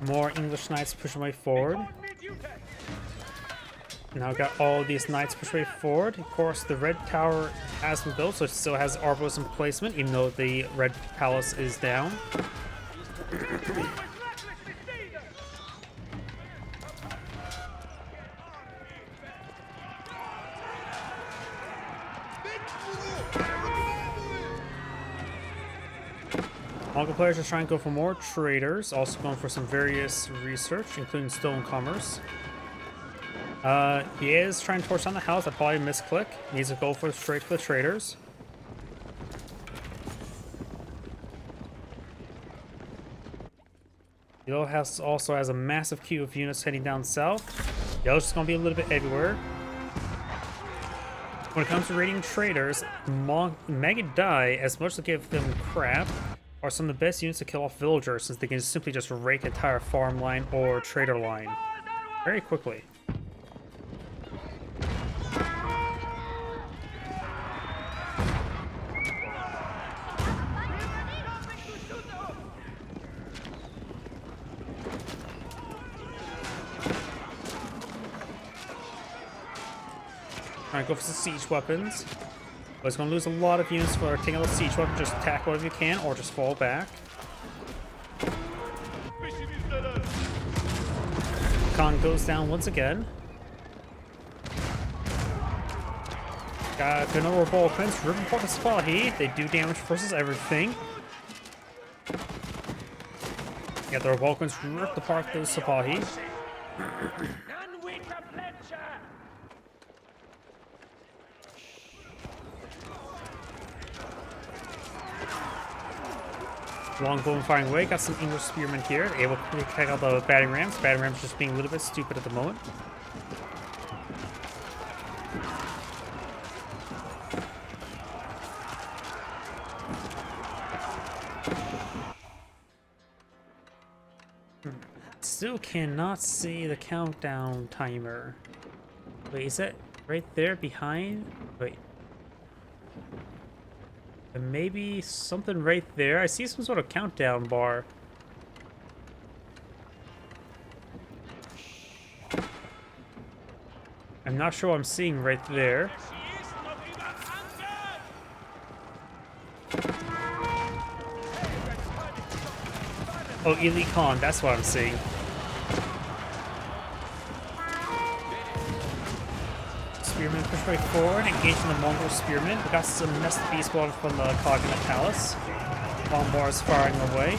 More English Knights pushing way forward. Now we got all these Knights push way forward. Of course, the red tower has been built, so it still has arbors in placement, even though the red palace is down. Mongol players are trying to go for more traders, also going for some various research, including stone commerce. He is trying to force down the house. I probably misclick. He needs to go for straight for the traders. Yellow also has a massive queue of units heading down south. Yellow's just going to be a little bit everywhere. When it comes to raiding traders, Mega Die, as much as to give them crap, are some of the best units to kill off villagers, since they can simply just rake the entire farm line or trader line very quickly. Alright, go for some siege weapons. But it's going to lose a lot of units for taking out the siege weapon. Just attack whatever you can, or just fall back. Recon goes down once again. Got another ball prints. Rip apart the Sipahi. They do damage versus everything. Yeah, the Vulcans ripped apart those Sipahi. Longbow firing away. Got some English spearmen here. Able to take out the batting rams. Batting rams just being a little bit stupid at the moment. Still cannot see the countdown timer. Wait, is that right there behind? Wait. And maybe something right there. I see some sort of countdown bar. I'm not sure what I'm seeing right there. Oh, Elite Khan, that's what I'm seeing. Spearmen push right forward, engaging the Mongol spearmen. We got some Nest Beast spawned from the Cognate Palace. Bombars firing away.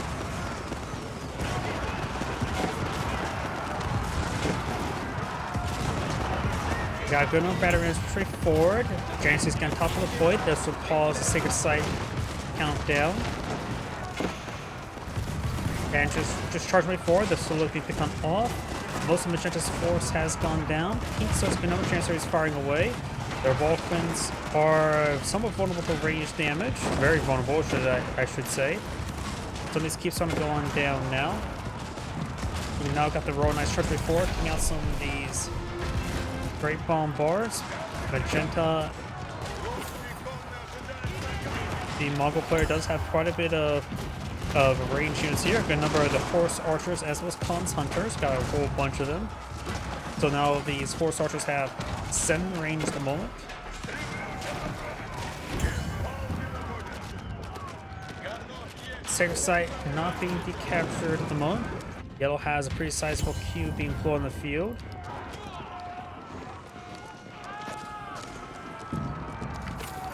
Got a good enough battery straight forward. Jancy's gonna top of the point. This will pause the Sacred Site countdown. And just charge right forward. This will be picked on off. Most of Magenta's force has gone down. Pink Source Gnome Janissaries firing away. Their Vulcans are somewhat vulnerable to range damage. Very vulnerable, I should say. So this keeps on going down now. We now got the Royal Knights charge right forward, picking out some of these Great Bombars. Magenta. The Mongol player does have quite a bit of range units here. A good number of the Horse Archers as well as Khan's Hunters. Got a whole bunch of them. So now these Horse Archers have 7 range at the moment. Sacred Site not being decaptured at the moment. Yellow has a pretty sizable queue being pulled on the field.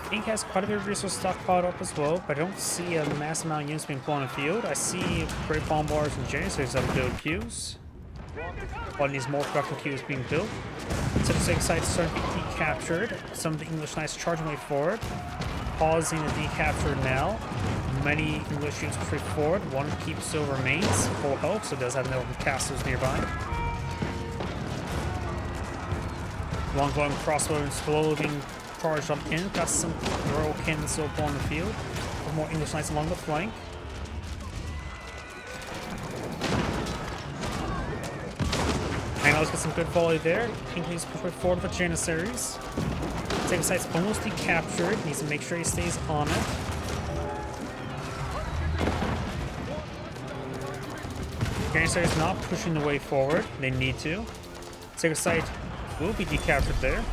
Pink has quite a bit of resource stockpiled up as well, but I don't see a mass amount of units being pulled on the field. I see Great Bombars and Janissaries on build queues. One needs more production queues being built. Sacred Site's starting to be decaptured. Some of the English Knights charging way forward. Pausing the decapture now. Many English units push forward. One keep still remains. Full health, so it does have no castles nearby. Longbow and crossbow and slowly being charged up in. Got some royal cannons still on the field. With more English Knights along the flank. And let's get some good volley there. Pink needs to push forward with Janissaries. Sacred Site's almost decaptured. Needs to make sure he stays on it. Janissaries not pushing the way forward. They need to. Sacred Site will be decaptured there.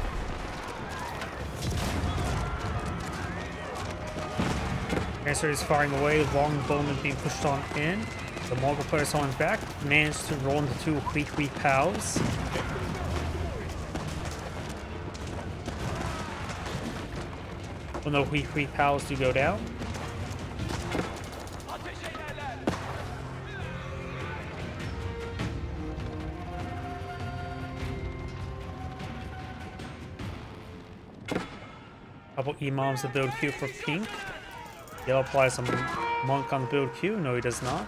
Janissaries firing away. Longbowmen being pushed on in. The Mongol players falling back. Managed to roll into 2 Hui Pows. Well, no Hui Pows do go down. Couple Imams to build queue for Pink. Yellow applies some Monk on the build queue. No, he does not.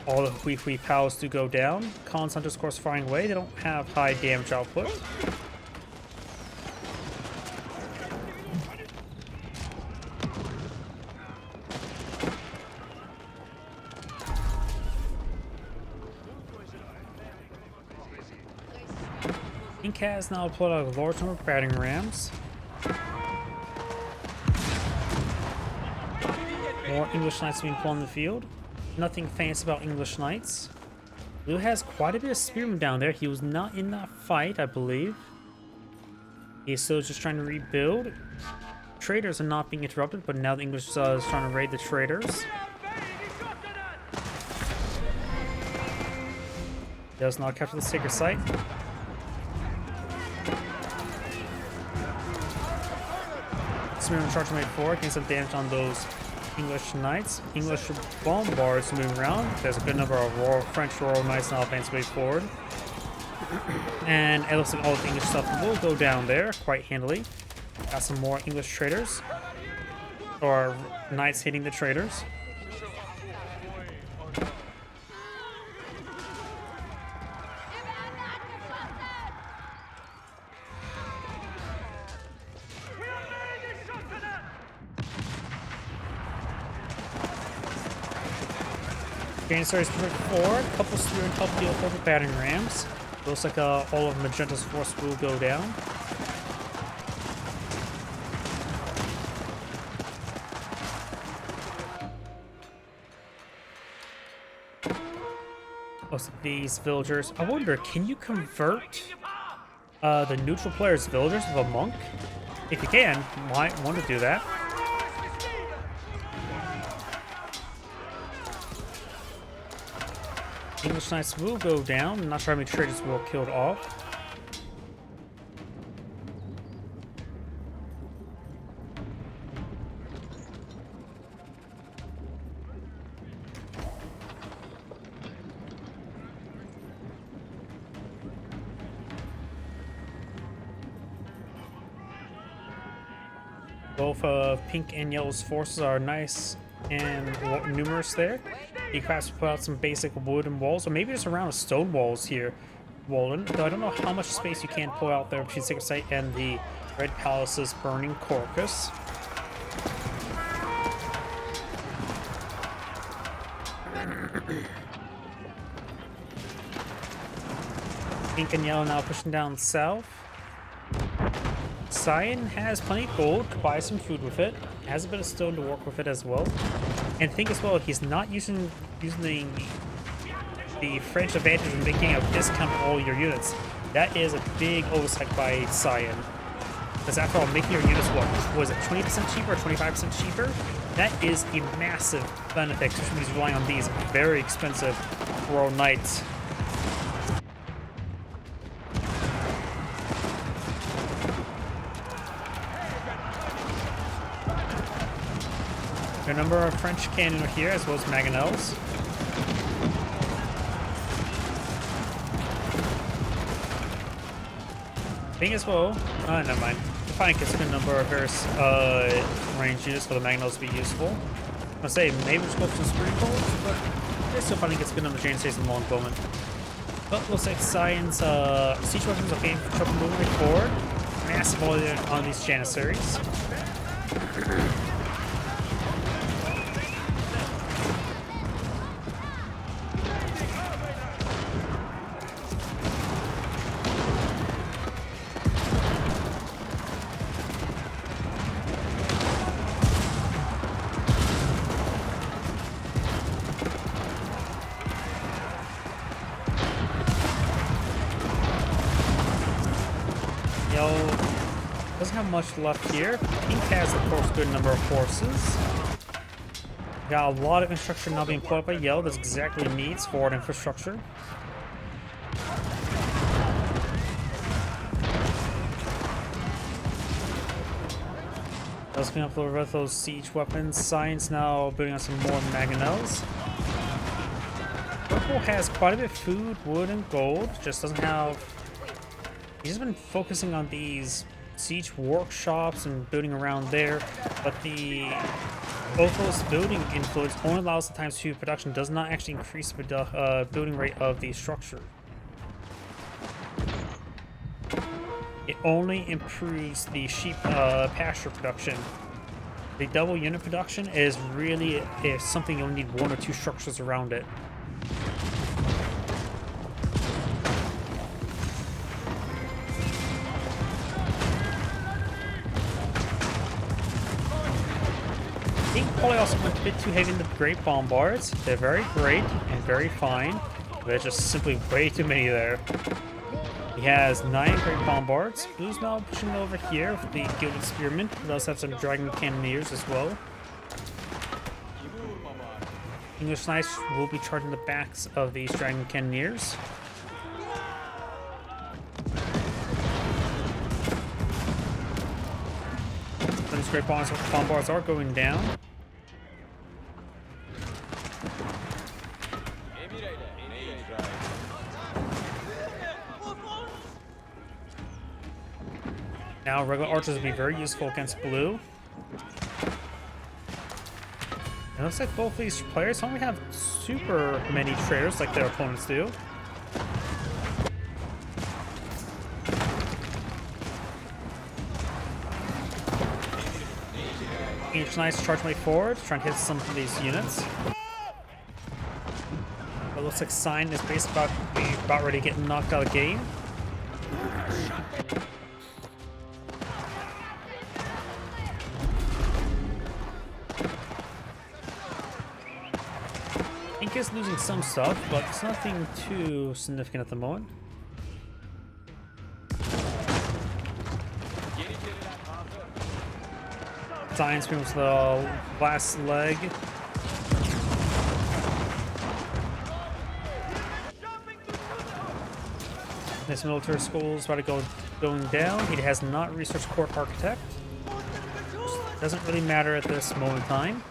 All the Hui Pows do go down. Khan's Hunters, of course, firing away. They don't have high damage output. Pink has now pulled out a large number of batting rams. More English Knights being pulled on the field. Nothing fancy about English Knights. Blue has quite a bit of spearmen down there. He was not in that fight, I believe. He's still just trying to rebuild. Traders are not being interrupted, but now the English is trying to raid the traders. Does not capture the sacred site. Smearing charge made forward, getting some damage on those English knights. English bombards moving around. There's a good number of French Royal Knights now advancing way forward. And it looks like all the English stuff will go down there quite handily. Got some more English traders. Or knights hitting the traders. Janissaries moving forward. Couple spear and help deal with the battering rams. Looks like all of Magenta's force will go down. Looks like these villagers. I wonder, can you convert the neutral player's villagers with a monk? If you can, you might want to do that. English knights will go down. I'm not sure how many traders will killed off. Both pink and yellow's forces are nice and numerous there. You perhaps put out some basic wooden walls, or maybe just around stone walls here, Walden. Though I don't know how much space you can pull out there between Sacred Site and the Red Palace's burning Corpus. Pink and yellow now pushing down south. Cyan has plenty of gold to buy some food with it. Has a bit of stone to work with it as well. And think as well, he's not using the French advantage of making a discount on all your units. That is a big oversight by Cyan. Because after all, making your units, what was it, 20% cheaper or 25% cheaper? That is a massive benefit, especially when he's relying on these very expensive Royal Knights. A number of French cannon are here, as well as mangonels. Thing as well, never mind. The Pike gets a good number of various range units for the mangonels to be useful. I'll say maybe just go for some spree bolts, but they still finally gets a good number of Janissaries and longbowmen. But looks like Cyan's siege weapons are getting trouble moving forward. Massive volume on these Janissaries. Doesn't have much left here. Pink has, of course, a good number of forces. Got a lot of infrastructure now being put up by Yellow. That's exactly what it needs, forward infrastructure. Let's clean up a little bit of those siege weapons. Science now building on some more mangonels. Purple has quite a bit of food, wood, and gold. Just doesn't have... He's just been focusing on these siege workshops and building around there, but the Otho's building influence only allows the times 2 production, does not actually increase the building rate of the structure. It only improves the sheep pasture production. The double unit production is really something you'll need 1 or 2 structures around it. I think probably also went a bit too heavy in the great bombards. They're very great and very fine. There's just simply way too many there. He has 9 great bombards. Blue's now pushing over here with the Gilded Spearmen. He does have some Dragon Cannoneers as well. English Knights will be charging the backs of these Dragon Cannoneers. These great bomb bars are going down. Now regular archers will be very useful against blue. It looks like both these players don't have super many traders like their opponents do. Each nice charge way forward, trying to hit some of these units. But it looks like Sign is basically about ready to get knocked out of the game. Pink is losing some stuff, but it's nothing too significant at the moment. Science moves the last leg. This military school is about to going down. He has not researched Court Architect. Doesn't really matter at this moment in time.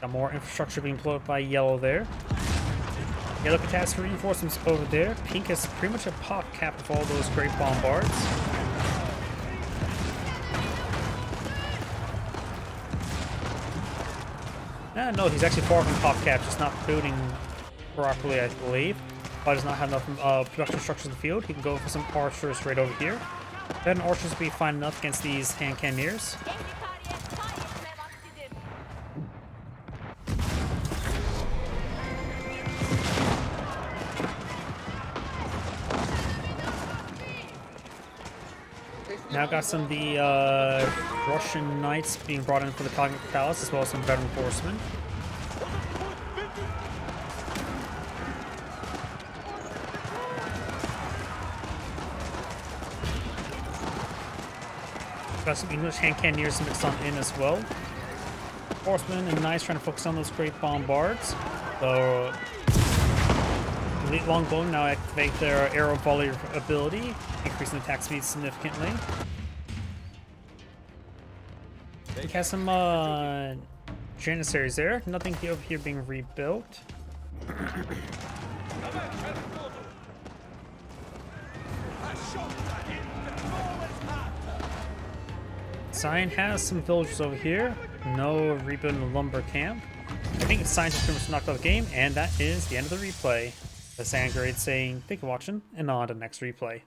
Got more infrastructure being blown up by yellow there. Yellow catastrophe reinforcements over there. Pink has pretty much a pop cap of all those great bombards. No, he's actually far from pop cap, just not building properly, I believe. But does not have enough production structures in the field. He can go for some archers right over here. Then archers will be fine enough against these hand cannoneers. Now got some of the Russian knights being brought in for the Cognitive Palace, as well as some veteran horsemen. Got some English hand cannoneers mixed on in as well. Horsemen and knights trying to focus on those great bombards. So Elite Longbow now activate their arrow volley ability, increasing attack speed significantly. We have some Janissaries there. Nothing over here being rebuilt. Cyan has some villagers over here. No rebuilding the lumber camp. I think Cyan just pretty much knocked out the game, and that is the end of the replay. The Sand Grade saying, thank you for watching, and on to the next replay.